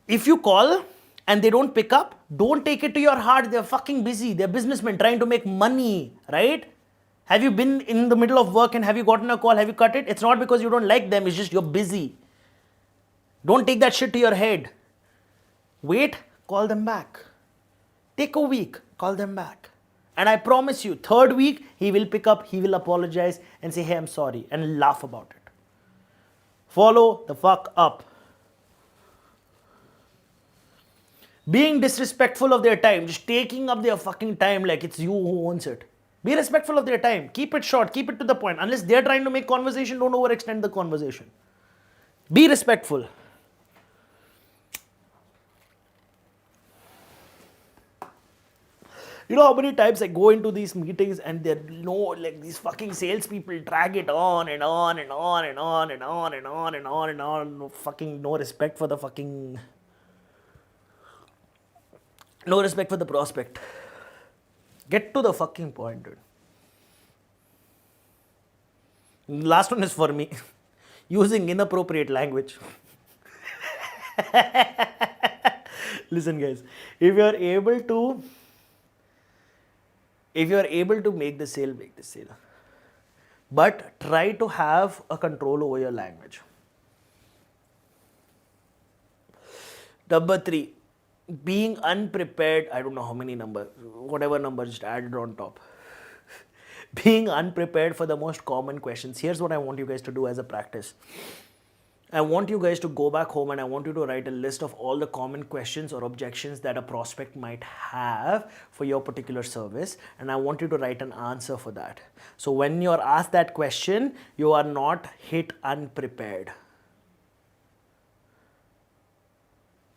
if you call and they don't pick up, don't take it to your heart. They're fucking busy. They're businessmen trying to make money, right? Have you been in the middle of work and have you gotten a call? Have you cut it? It's not because you don't like them. It's just you're busy. Don't take that shit to your head. Wait, call them back. Take a week, call them back. And I promise you, third week, he will pick up, he will apologize and say, hey, I'm sorry, and laugh about it. Follow the fuck up. Being disrespectful of their time, just taking up their fucking time like it's you who owns it. Be respectful of their time. Keep it short, keep it to the point. Unless they're trying to make conversation, don't overextend the conversation. Be respectful. You know how many times I go into these meetings and they're like these fucking salespeople drag it on and on and on and on and on and on and on and on. No fucking no respect for the fucking. No respect for the prospect. Get to the fucking point, dude. Last one is for me. Using inappropriate language. Listen, guys. If you're able to make the sale, make the sale. But try to have a control over your language. Number 3, being unprepared. I don't know how many numbers, whatever number, just added on top. Being unprepared for the most common questions. Here's what I want you guys to do as a practice. I want you guys to go back home and I want you to write a list of all the common questions or objections that a prospect might have for your particular service, and I want you to write an answer for that. So when you're asked that question, you are not hit unprepared.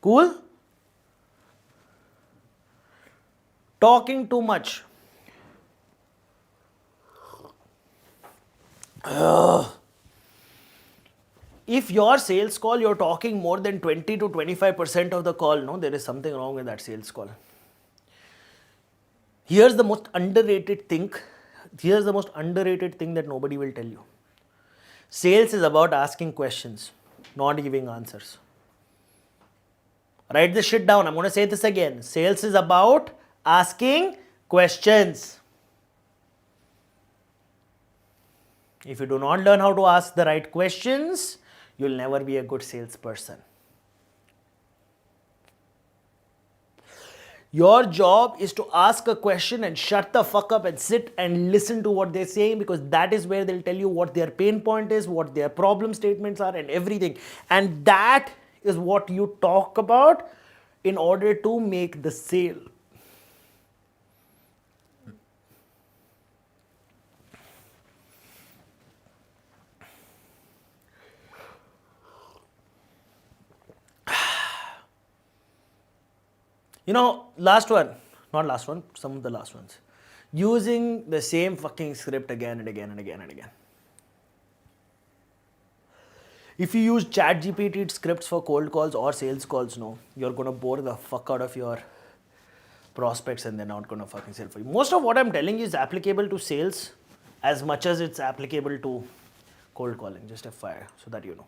Cool? Talking too much. If your sales call, you're talking more than 20 to 25% of the call, no, there is something wrong with that sales call. Here's the most underrated thing. Here's the most underrated thing that nobody will tell you. Sales is about asking questions, not giving answers. Write this shit down. I'm going to say this again. Sales is about asking questions. If you do not learn how to ask the right questions, you'll never be a good salesperson. Your job is to ask a question and shut the fuck up and sit and listen to what they're saying, because that is where they'll tell you what their pain point is, what their problem statements are, and everything. And that is what you talk about in order to make the sale. You know, last one, not last one, some of the last ones. Using the same fucking script again and again and again and again. If you use ChatGPT scripts for cold calls or sales calls, no, you're going to bore the fuck out of your prospects and they're not going to fucking sell for you. Most of what I'm telling you is applicable to sales as much as it's applicable to cold calling. Just a FYI, so that you know.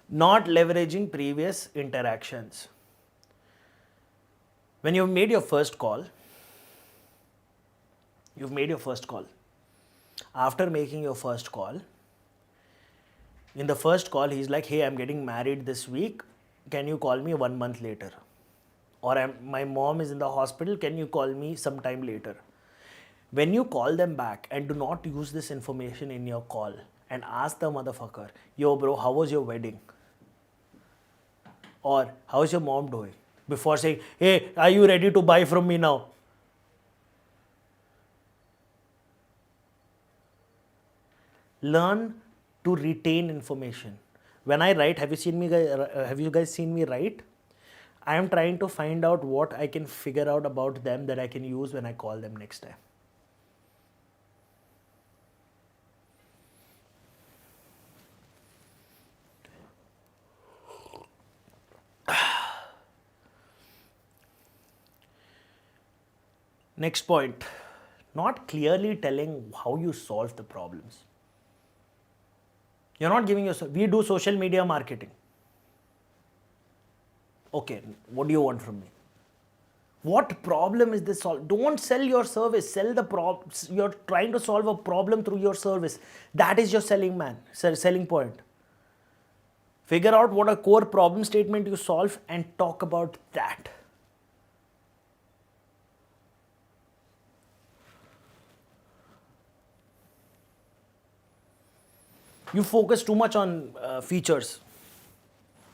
Not leveraging previous interactions. When you've made your first call, After making your first call, in the first call, he's like, hey, I'm getting married this week. Can you call me 1 month later? Or my mom is in the hospital. Can you call me sometime later? When you call them back, and do not use this information in your call, and ask the motherfucker, yo bro, how was your wedding? Or how's your mom doing? Before saying, hey, are you ready to buy from me now? Learn to retain information. When I write, have you guys seen me write? I am trying to find out what I can figure out about them that I can use when I call them next time. Next point, not clearly telling how you solve the problems. You're not giving yourself, we do social media marketing. Okay, what do you want from me? What problem is this solve? Don't sell your service, sell the problem. You're trying to solve a problem through your service. That is your selling point. Figure out what a core problem statement you solve and talk about that. You focus too much on features.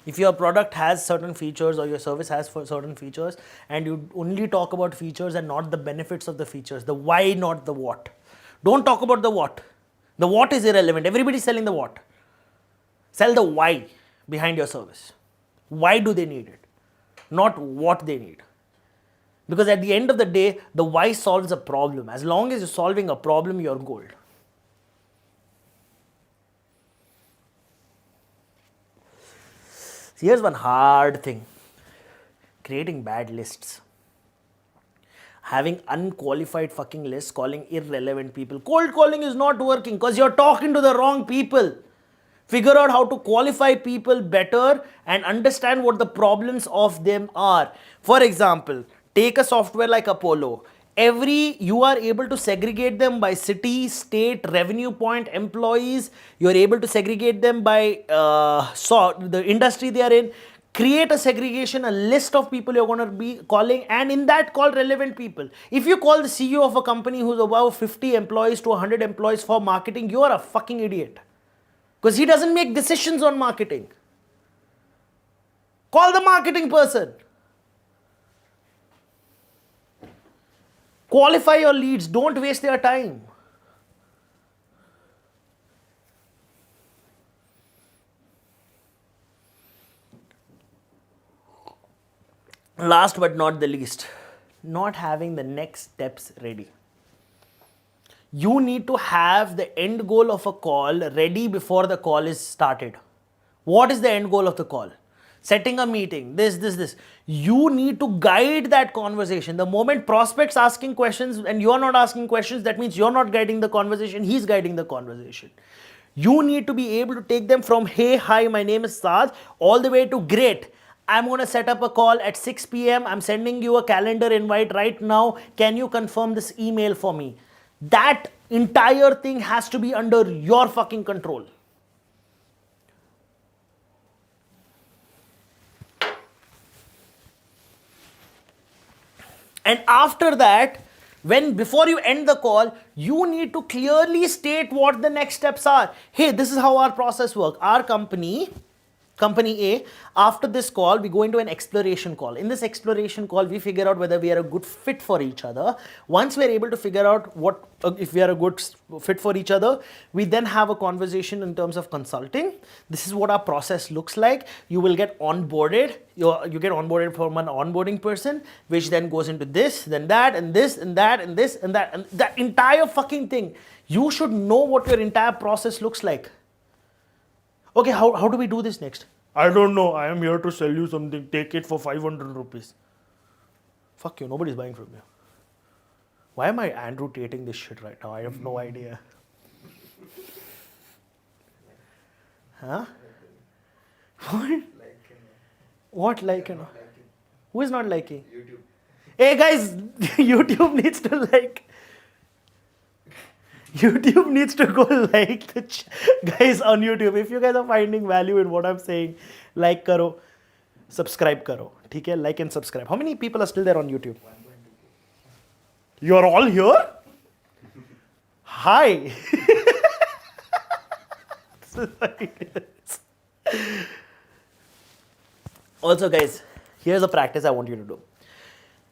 If your product has certain features or your service has certain features and you only talk about features and not the benefits of the features, the why, not the what. Don't talk about the what. The what is irrelevant. Everybody's selling the what. Sell the why behind your service. Why do they need it? Not what they need. Because at the end of the day, the why solves a problem. As long as you're solving a problem, you're gold. Here's one hard thing. Creating bad lists. Having unqualified fucking lists, calling irrelevant people. Cold calling is not working because you're talking to the wrong people. Figure out how to qualify people better and understand what the problems of them are. For example, take a software like Apollo. You are able to segregate them by city, state, revenue point, employees. You are able to segregate them by the industry they are in. Create a segregation, a list of people you're going to be calling, and in that call relevant people. If you call the CEO of a company who's above 50 employees to 100 employees for marketing, you are a fucking idiot. Because he doesn't make decisions on marketing. Call the marketing person. Qualify your leads. Don't waste their time. Last but not the least, not having the next steps ready. You need to have the end goal of a call ready before the call is started. What is the end goal of the call? Setting a meeting, this. You need to guide that conversation. The moment prospects asking questions and you're not asking questions, that means you're not guiding the conversation, he's guiding the conversation. You need to be able to take them from, hey, hi, my name is Saad, all the way to, great, I'm going to set up a call at 6 p.m. I'm sending you a calendar invite right now. Can you confirm this email for me? That entire thing has to be under your fucking control. And after that, before you end the call, you need to clearly state what the next steps are. Hey, this is how our process works. Our company A, after this call, we go into an exploration call. In this exploration call, we figure out whether we are a good fit for each other. Once we are able to figure out if we are a good fit for each other, we then have a conversation in terms of consulting. This is what our process looks like. You will get onboarded. You get onboarded from an onboarding person, which then goes into this, then that, and this, and that, and this, and that, and that entire fucking thing. You should know what your entire process looks like. Okay, how do we do this next? I don't know. I am here to sell you something. Take it for 500 rupees. Fuck you. Nobody's buying from you. Why am I Andrew Tating this shit right now? I have no idea. Huh? What like? Who is not liking? YouTube. Hey guys, YouTube needs to like. YouTube needs to go like the guys on YouTube. If you guys are finding value in what I'm saying, like karo, subscribe karo. Okay? Like and subscribe. How many people are still there on YouTube? 1.2K. You are all here? Hi. Also guys, here's a practice I want you to do.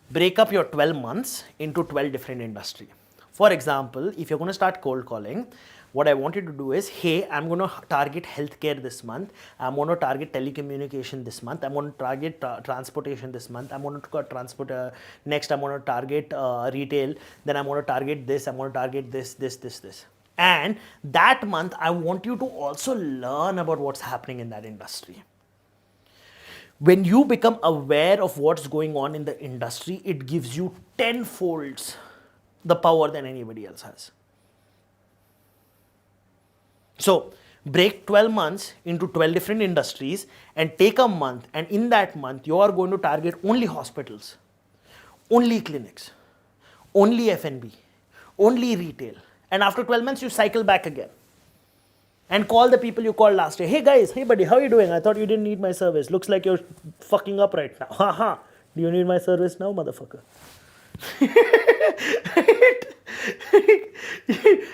Break up your 12 months into 12 different industries. For example, if you're going to start cold calling, what I want you to do is, hey, I'm going to target healthcare this month. I'm going to target telecommunication this month. I'm going to target transportation this month. I'm going to next I'm going to target retail. Then I'm going to target this. I'm going to target this. And that month, I want you to also learn about what's happening in that industry. When you become aware of what's going on in the industry, it gives you 10 folds the power than anybody else has. So break 12 months into 12 different industries and take a month, and in that month you are going to target only hospitals, only clinics, only F&B, only retail, and after 12 months you cycle back again and call the people you called last year. Hey guys, hey buddy, how are you doing? I thought you didn't need my service. Looks like you're fucking up right now. Haha. Do you need my service now, motherfucker?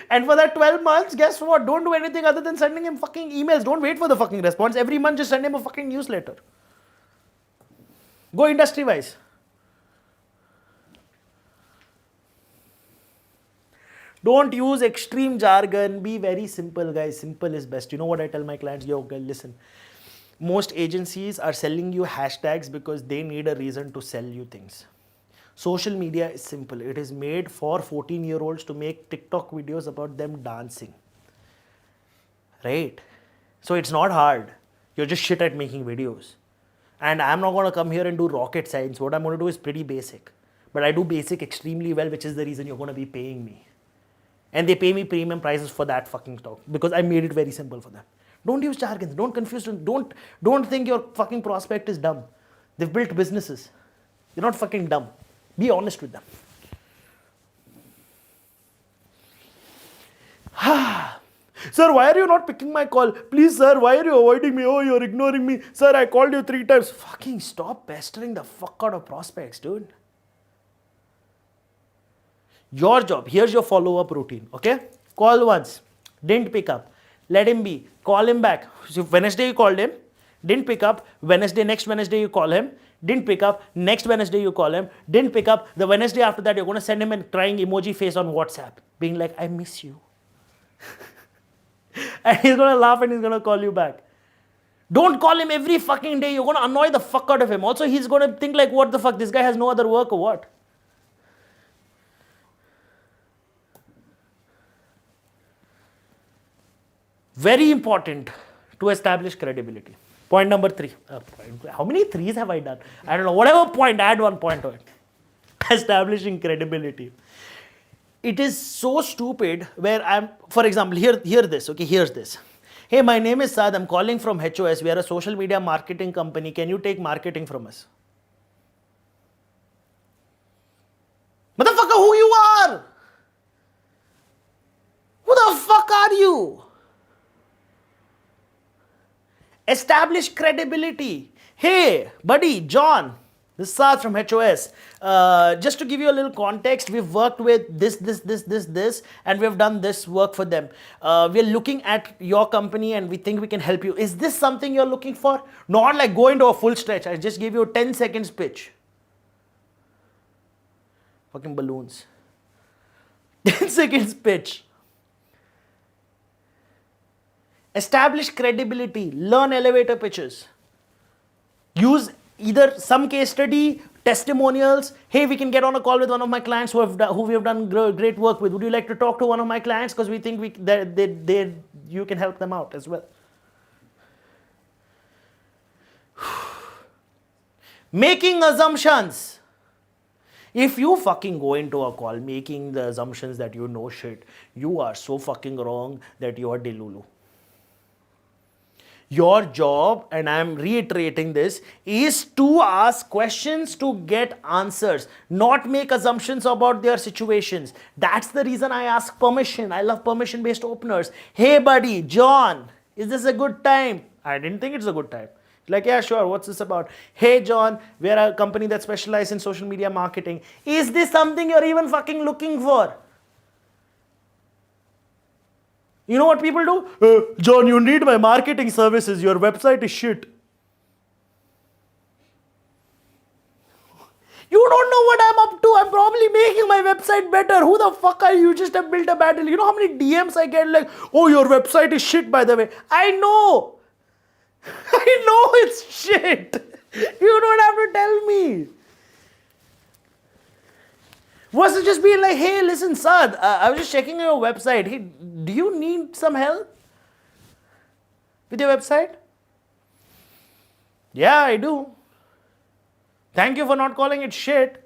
And for that 12 months, guess what? Don't do anything other than sending him fucking emails. Don't wait for the fucking response. Every month just send him a fucking newsletter. Go industry wise. Don't use extreme jargon. Be very simple, guys. Simple is best. You know what I tell my clients? Yo, guys, listen. Most agencies are selling you hashtags because they need a reason to sell you things. Social media is simple. It is made for 14-year-olds to make TikTok videos about them dancing. Right? So it's not hard. You're just shit at making videos. And I'm not going to come here and do rocket science. What I'm going to do is pretty basic. But I do basic extremely well, which is the reason you're going to be paying me. And they pay me premium prices for that fucking talk because I made it very simple for them. Don't use jargons. Don't confuse them. Don't think your fucking prospect is dumb. They've built businesses. You're not fucking dumb. Be honest with them. Sir, why are you not picking my call? Please, sir, why are you avoiding me? Oh, you're ignoring me. Sir, I called you 3 times. Fucking stop pestering the fuck out of prospects, dude. Your job, here's your follow-up routine, okay? Call once, didn't pick up. Let him be. Call him back. So Wednesday you called him, didn't pick up. Next Wednesday you call him, didn't pick up. Next Wednesday you call him, didn't pick up. The Wednesday after that you're going to send him a crying emoji face on WhatsApp, being like, I miss you. And he's going to laugh and he's going to call you back. Don't call him every fucking day. You're going to annoy the fuck out of him. Also, he's going to think like, what the fuck, this guy has no other work or what? Very important to establish credibility. Point number 3. How many 3s have I done? I don't know. Whatever point, add 1 point to it. Establishing credibility. It is so stupid where for example, hear this. Okay, here's this. Hey, my name is Saad. I'm calling from HOS. We are a social media marketing company. Can you take marketing from us? Motherfucker, who you are? Who the fuck are you? Establish credibility. Hey, buddy, John, this is Saad from HOS. Just to give you a little context, we've worked with this, and we've done this work for them. We're looking at your company and we think we can help you. Is this something you're looking for? Not like go into a full stretch. I just gave you a 10 seconds pitch. Fucking balloons. 10 seconds pitch. Establish credibility. Learn elevator pitches. Use either some case study, testimonials. Hey, we can get on a call with one of my clients who we have done great work with. Would you like to talk to one of my clients? Because we think you can help them out as well. Making assumptions. If you fucking go into a call making the assumptions that you know shit, you are so fucking wrong that you are delulu. Your job, and I'm reiterating this, is to ask questions to get answers, not make assumptions about their situations. That's the reason I ask permission. I love permission-based openers. Hey buddy, John, is this a good time? I didn't think it's a good time. Like, yeah, sure, what's this about? Hey John, we're a company that specializes in social media marketing. Is this something you're even fucking looking for? You know what people do? John, you need my marketing services. Your website is shit. You don't know what I'm up to. I'm probably making my website better. Who the fuck are you? Just have built a battle. You know how many DMs I get like, oh, your website is shit, by the way. I know. I know it's shit. You don't have to tell me. Versus just being like, hey, listen, Saad, I was just checking your website. Hey, do you need some help with your website? Yeah, I do. Thank you for not calling it shit.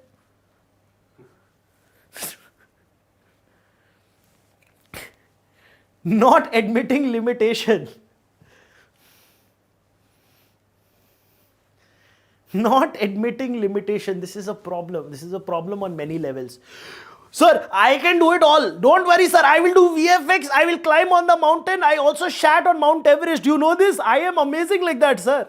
Not admitting limitation. Not admitting limitation. This is a problem. This is a problem on many levels. Sir, I can do it all. Don't worry, sir. I will do VFX. I will climb on the mountain. I also shat on Mount Everest. You know this? I am amazing like that, sir.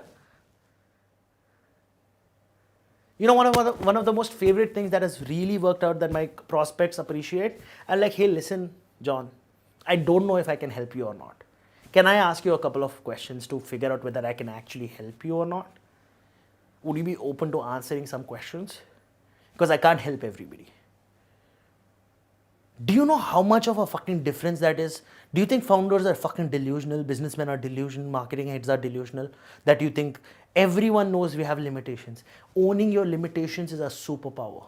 You know, one of the most favorite things that has really worked out that my prospects appreciate, I'm like, hey, listen, John, I don't know if I can help you or not. Can I ask you a couple of questions to figure out whether I can actually help you or not? Would you be open to answering some questions? Because I can't help everybody. Do you know how much of a fucking difference that is? Do you think founders are fucking delusional, businessmen are delusional, marketing heads are delusional? That you think everyone knows we have limitations. Owning your limitations is a superpower.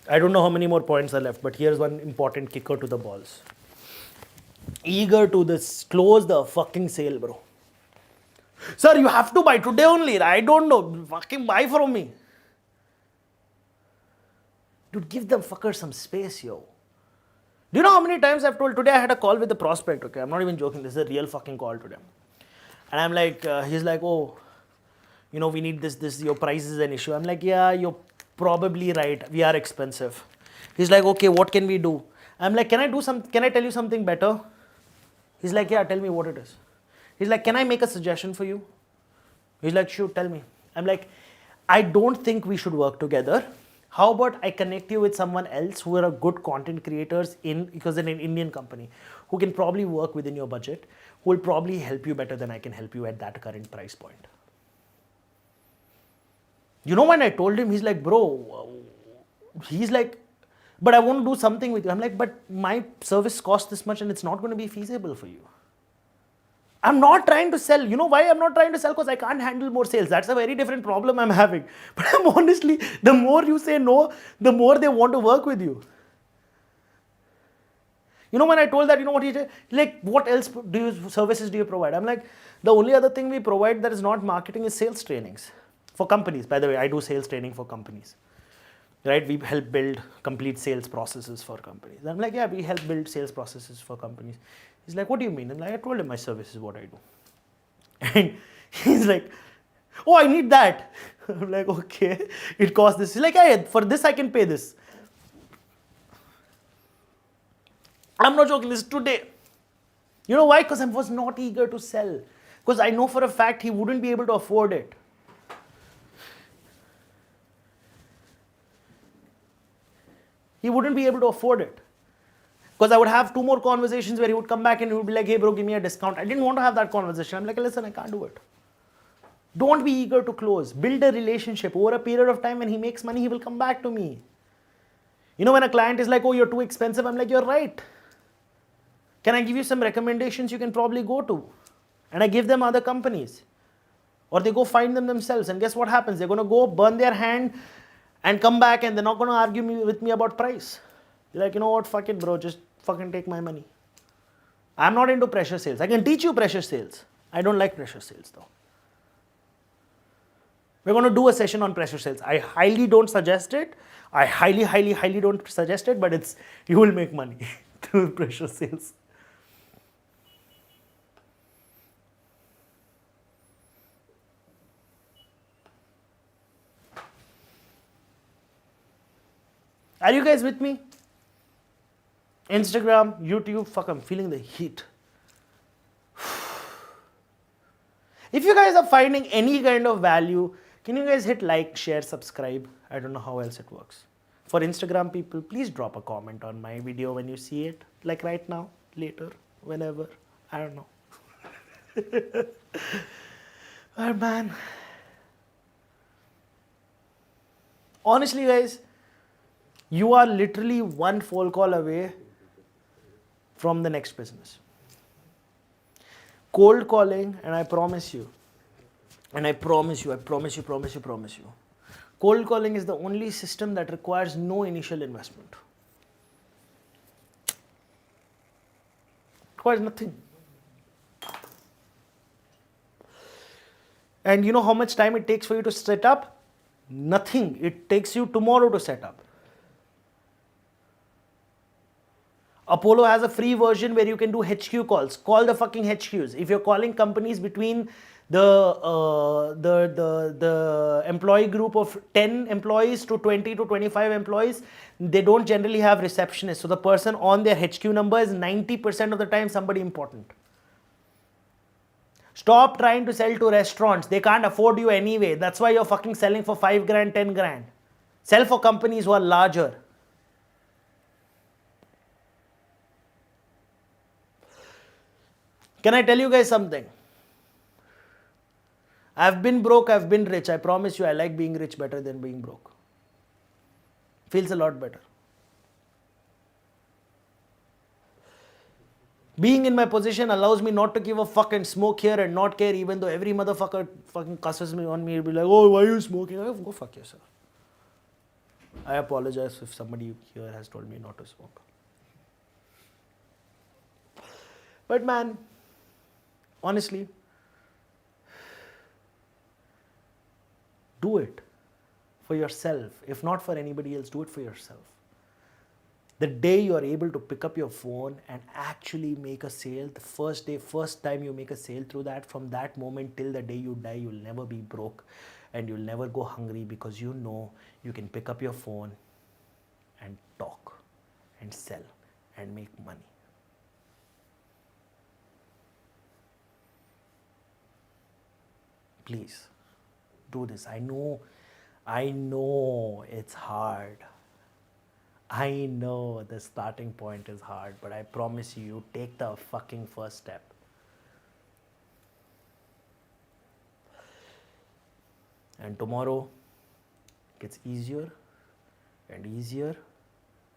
I don't know how many more points are left, but here's one important kicker to the balls. Eager to close the fucking sale, bro. Sir, you have to buy today only. I don't know. Fucking buy from me. Dude, give them fuckers some space, yo. Do you know how many times I've told, today I had a call with the prospect, okay? I'm not even joking. This is a real fucking call today. And I'm like, he's like, oh, you know, we need this, your price is an issue. I'm like, yeah, you're probably right. We are expensive. He's like, okay, what can we do? I'm like, can I tell you something better? He's like, yeah, tell me what it is. He's like, can I make a suggestion for you? He's like, shoot, tell me. I'm like, I don't think we should work together. How about I connect you with someone else who are good content creators because they're an Indian company, who can probably work within your budget, who will probably help you better than I can help you at that current price point. You know, when I told him, he's like, bro, he's like, but I want to do something with you. I'm like, but my service costs this much and it's not going to be feasible for you. I'm not trying to sell. You know why I'm not trying to sell? Because I can't handle more sales. That's a very different problem I'm having. But I'm honestly, the more you say no, the more they want to work with you. You know, when I told that, you know what he said? Like, what else services do you provide? I'm like, the only other thing we provide that is not marketing is sales trainings. For companies, by the way, I do sales training for companies. Right? We help build complete sales processes for companies. I'm like, yeah, we help build sales processes for companies. He's like, what do you mean? And like, I told him my service is what I do. And he's like, oh, I need that. I'm like, okay, it costs this. He's like, hey, for this I can pay this. I'm not joking, this is today. You know why? Because I was not eager to sell. Because I know for a fact he wouldn't be able to afford it. He wouldn't be able to afford it. Because I would have 2 more conversations where he would come back and he would be like, hey bro, give me a discount. I didn't want to have that conversation. I'm like, listen, I can't do it. Don't be eager to close. Build a relationship. Over a period of time when he makes money, he will come back to me. You know, when a client is like, oh, you're too expensive, I'm like, you're right. Can I give you some recommendations you can probably go to? And I give them other companies. Or they go find them themselves. And guess what happens? They're going to go burn their hand and come back and they're not going to argue with me about price. You're like, you know what, fuck it, bro, just fucking take my money. I'm not into pressure sales. I can teach you pressure sales. I don't like pressure sales though. We're going to do a session on pressure sales. I highly don't suggest it. I highly don't suggest it, but you will make money through pressure sales. Are you guys with me? Instagram, YouTube, fuck, I'm feeling the heat. If you guys are finding any kind of value, can you guys hit like, share, subscribe? I don't know how else it works. For Instagram people, please drop a comment on my video when you see it. Like right now, later, whenever. I don't know. Oh man. Honestly guys, you are literally one phone call away from the next business. Cold calling, and I promise you, cold calling is the only system that requires no initial investment. Requires nothing. And you know how much time it takes for you to set up? Nothing. It takes you tomorrow to set up. Apollo has a free version where you can do HQ calls. Call the fucking HQs. If you're calling companies between the employee group of 10 employees to 20 to 25 employees, they don't generally have receptionists. So the person on their HQ number is 90% of the time somebody important. Stop trying to sell to restaurants. They can't afford you anyway. That's why you're fucking selling for 5 grand, 10 grand. Sell for companies who are larger. Can I tell you guys something? I've been broke, I've been rich. I promise you, I like being rich better than being broke. Feels a lot better. Being in my position allows me not to give a fuck and smoke here and not care, even though every motherfucker fucking cusses me on me. He'll be like, oh, why are you smoking? I go, go fuck yourself. I apologize if somebody here has told me not to smoke. But man, honestly, do it for yourself. If not for anybody else, do it for yourself. The day you are able to pick up your phone and actually make a sale, the first time you make a sale through that, from that moment till the day you die, you'll never be broke and you'll never go hungry, because you know you can pick up your phone and talk and sell and make money. Please do this. I know it's hard. I know the starting point is hard, but I promise you, you take the fucking first step. And tomorrow gets easier and easier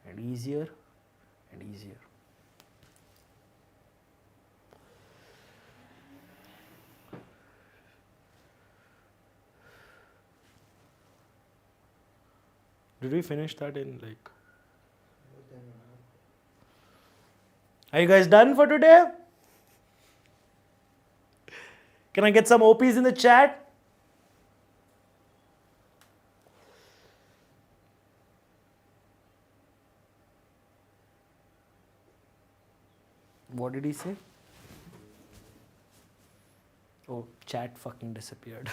and easier and easier. Did we finish that in like... Are you guys done for today? Can I get some OPs in the chat? What did he say? Oh, chat fucking disappeared.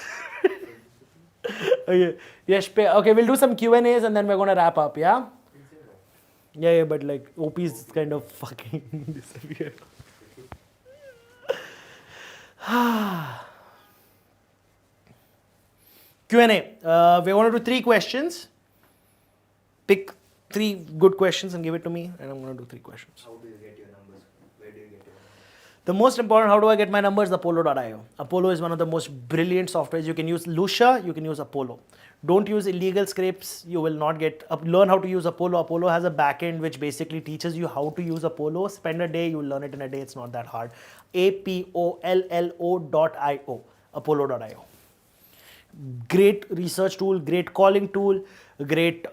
Okay, yes, okay, we'll do some Q&As and then we're going to wrap up, yeah? Yeah, but like OP's kind of fucking disappeared. Q&A. We're going to do 3 questions. Pick 3 good questions and give it to me, and I'm going to do 3 questions. How do you get your numbers? Where do you get your numbers? The most important, how do I get my numbers? Apollo.io. Apollo is one of the most brilliant softwares. You can use Lucia, you can use Apollo. Don't use illegal scripts. You will not get, learn how to use Apollo. Apollo has a backend which basically teaches you how to use Apollo. Spend a day, you'll learn it in a day. It's not that hard. APOLLO.io. Apollo.io. Great research tool, great calling tool, great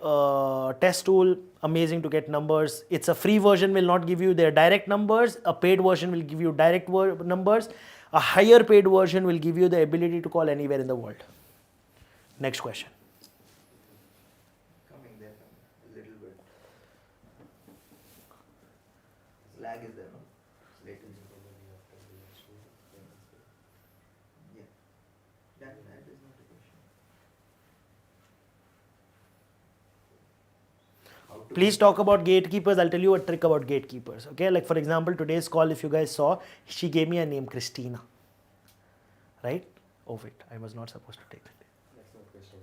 test tool, amazing to get numbers. It's a free version, will not give you their direct numbers. A paid version will give you direct numbers. A higher paid version will give you the ability to call anywhere in the world. Next question. Coming there, a little bit. Lag is there, no? Latency. Yeah. That is not a question. Please talk about gatekeepers. I'll tell you a trick about gatekeepers. Okay, like for example, today's call, if you guys saw, she gave me a name, Christina. Right? Oh wait, I was not supposed to take that. That's not question,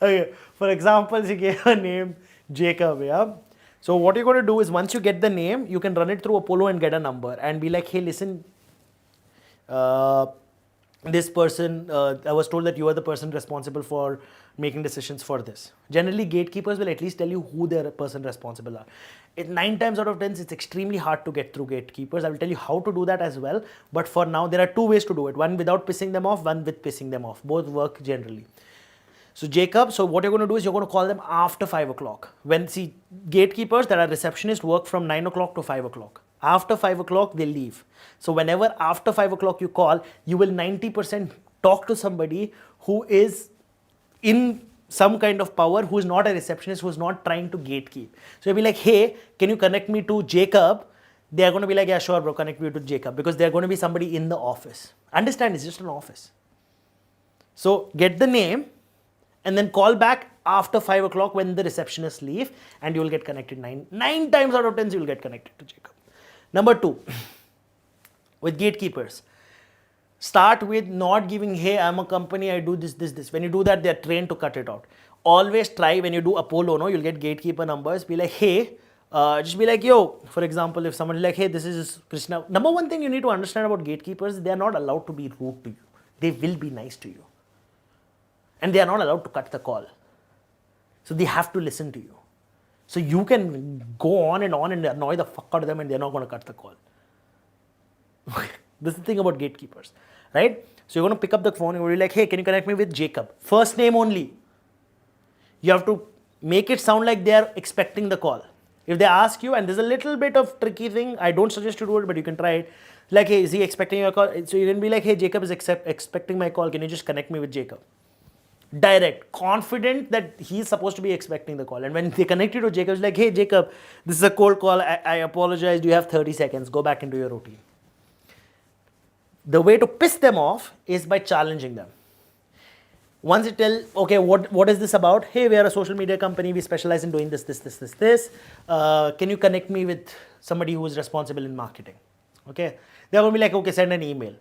Okay, for example, she gave a name, Jacob. Yeah. So what you're going to do is, once you get the name, you can run it through Apollo and get a number and be like, hey, listen, this person, I was told that you are the person responsible for making decisions for this. Generally, gatekeepers will at least tell you who their person responsible are. 9 times out of 10, it's extremely hard to get through gatekeepers. I will tell you how to do that as well. But for now, there are 2 ways to do it. One without pissing them off, one with pissing them off. Both work generally. So Jacob, so what you're going to do is you're going to call them after 5 o'clock. When, see, gatekeepers that are receptionists work from 9 o'clock to 5 o'clock. After 5 o'clock, they leave. So whenever after 5 o'clock you call, you will 90% talk to somebody who is in some kind of power, who is not a receptionist, who is not trying to gatekeep. So you'll be like, hey, can you connect me to Jacob? They are going to be like, yeah, sure, bro, connect me to Jacob, because they're going to be somebody in the office. Understand, it's just an office. So get the name and then call back after 5 o'clock when the receptionists leave, and you will get connected 9 times out of 10, you will get connected to Jacob. Number 2, with gatekeepers, start with not giving, hey, I'm a company, I do this. When you do that, they're trained to cut it out. Always try, when you do Apollo, no, you'll get gatekeeper numbers, be like, hey, just be like, yo, for example, if someone is like, hey, this is Krishna. Number 1 thing you need to understand about gatekeepers, they are not allowed to be rude to you. They will be nice to you. And they are not allowed to cut the call. So they have to listen to you. So you can go on and annoy the fuck out of them, and they're not going to cut the call. This is the thing about gatekeepers, right? So you're going to pick up the phone and you're like, hey, can you connect me with Jacob? First name only. You have to make it sound like they are expecting the call. If they ask you, and there's a little bit of tricky thing, I don't suggest you do it, but you can try it. Like, hey, is he expecting your call? So you can be like, hey, Jacob is expecting my call. Can you just connect me with Jacob? Direct, confident that he's supposed to be expecting the call. And when they connect you to Jacob, it's like, hey, Jacob, this is a cold call. I apologize. You have 30 seconds. Go back into your routine. The way to piss them off is by challenging them. Once you tell, okay, what is this about? Hey, we are a social media company. We specialize in doing this. Can you connect me with somebody who is responsible in marketing? Okay. They're going to be like, okay, send an email.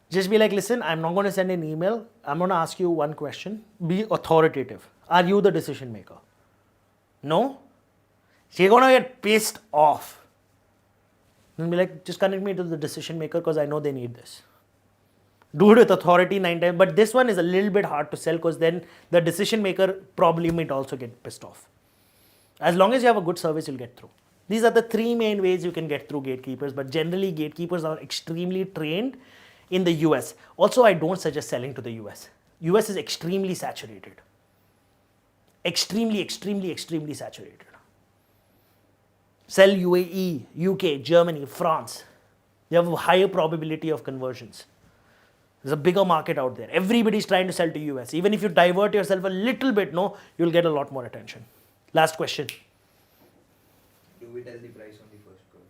Just be like, listen, I'm not going to send an email. I'm going to ask you one question. Be authoritative. Are you the decision maker? No? So you're going to get pissed off. And be like, just connect me to the decision maker because I know they need this. Do it with authority 9 times. But this one is a little bit hard to sell, because then the decision maker probably might also get pissed off. As long as you have a good service, you'll get through. These are the 3 main ways you can get through gatekeepers. But generally, gatekeepers are extremely trained in the US. Also, I don't suggest selling to the US. US is extremely saturated. Extremely saturated. Sell UAE, UK, Germany, France. You have a higher probability of conversions. There's a bigger market out there. Everybody's trying to sell to US. Even if you divert yourself a little bit, no, you'll get a lot more attention. Last question. Do we tell the price on the first call?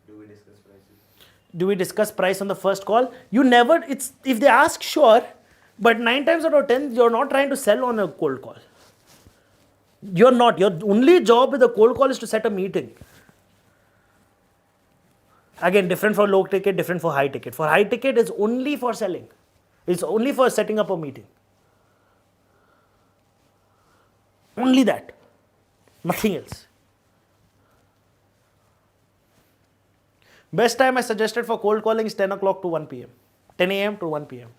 Do we discuss prices? Do we discuss price on the first call? You never, if they ask, sure, but 9 times out of 10, you're not trying to sell on a cold call. You're not. Your only job with a cold call is to set a meeting. Again, different for low ticket, different for high ticket. For high ticket, it's only for selling. It's only for setting up a meeting. Only that. Nothing else. Best time I suggested for cold calling is 10 o'clock to 1 p.m. 10 a.m. to 1 p.m.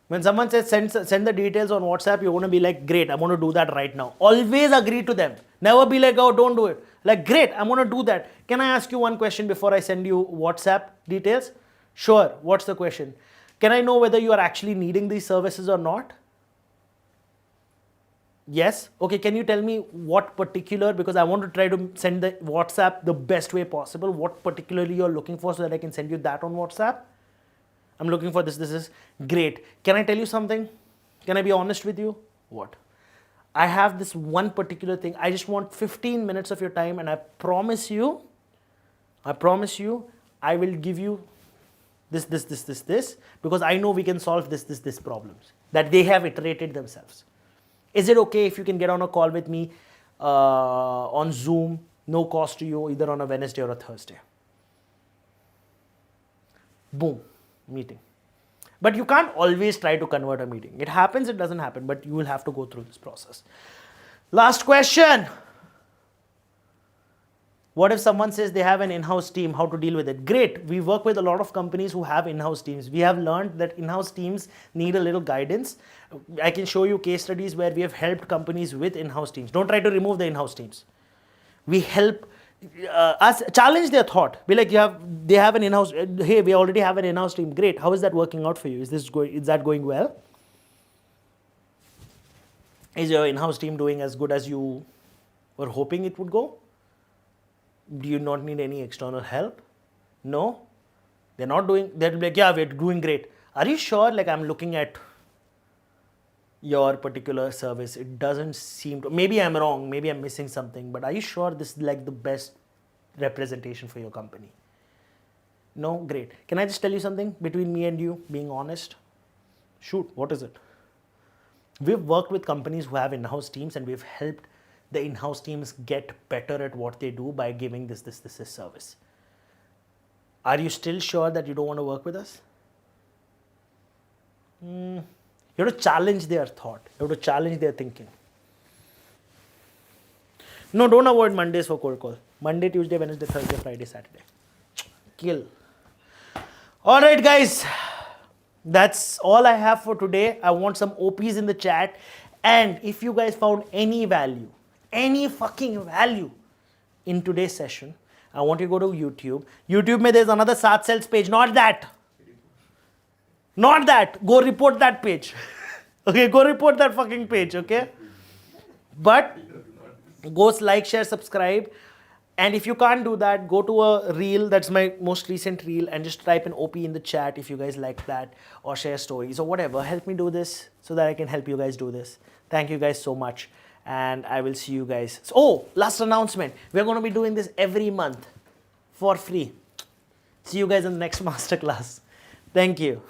When someone says send the details on WhatsApp, you're going to be like, great, I'm going to do that right now. Always agree to them. Never be like, oh, don't do it. Like, great, I'm going to do that. Can I ask you one question before I send you WhatsApp details? Sure. What's the question? Can I know whether you are actually needing these services or not? Yes. Okay, can you tell me what particular, because I want to try to send the WhatsApp the best way possible, what particularly you're looking for so that I can send you that on WhatsApp? I'm looking for this is great. Can I tell you something? Can I be honest with you? What? I have this one particular thing. I just want 15 minutes of your time, and I promise you, I will give you this, because I know we can solve this problems that they have iterated themselves. Is it okay if you can get on a call with me on Zoom, no cost to you, either on a Wednesday or a Thursday? Boom. Meeting. But you can't always try to convert a meeting. It happens, it doesn't happen, but you will have to go through this process. Last question. What if someone says they have an in-house team, how to deal with it? Great. We work with a lot of companies who have in-house teams. We have learned that in-house teams need a little guidance. I can show you case studies where we have helped companies with in-house teams. Don't try to remove the in-house teams. We help us challenge their thought. Be like, they have an in-house. Hey, we already have an in-house team. Great. How is that working out for you? Is that going well? Is your in-house team doing as good as you were hoping it would go? Do you not need any external help? No? They're not doing, they'll be like, yeah, we're doing great. Are you sure? Like, I'm looking at your particular service. It doesn't seem to, maybe I'm wrong, maybe I'm missing something, but are you sure this is like the best representation for your company? No? Great. Can I just tell you something between me and you, being honest? Shoot, what is it? We've worked with companies who have in-house teams and we've helped the in-house teams get better at what they do by giving this service. Are you still sure that you don't want to work with us? You have to challenge their thought. You have to challenge their thinking. No, don't avoid Mondays for cold call. Monday, Tuesday, Wednesday, Thursday, Friday, Saturday. Kill. All right, guys. That's all I have for today. I want some OPs in the chat. And if you guys found any value, any fucking value in today's session, I want you to go to YouTube. YouTube, there's another Saad Sells page. Not that. Not that. Go report that page. Okay, go report that fucking page, okay? But go like, share, subscribe. And if you can't do that, go to a reel. That's my most recent reel. And just type an OP in the chat if you guys like that. Or share stories or whatever. Help me do this so that I can help you guys do this. Thank you guys so much. And I will see you guys. Oh, last announcement. We're going to be doing this every month for free. See you guys in the next masterclass. Thank you.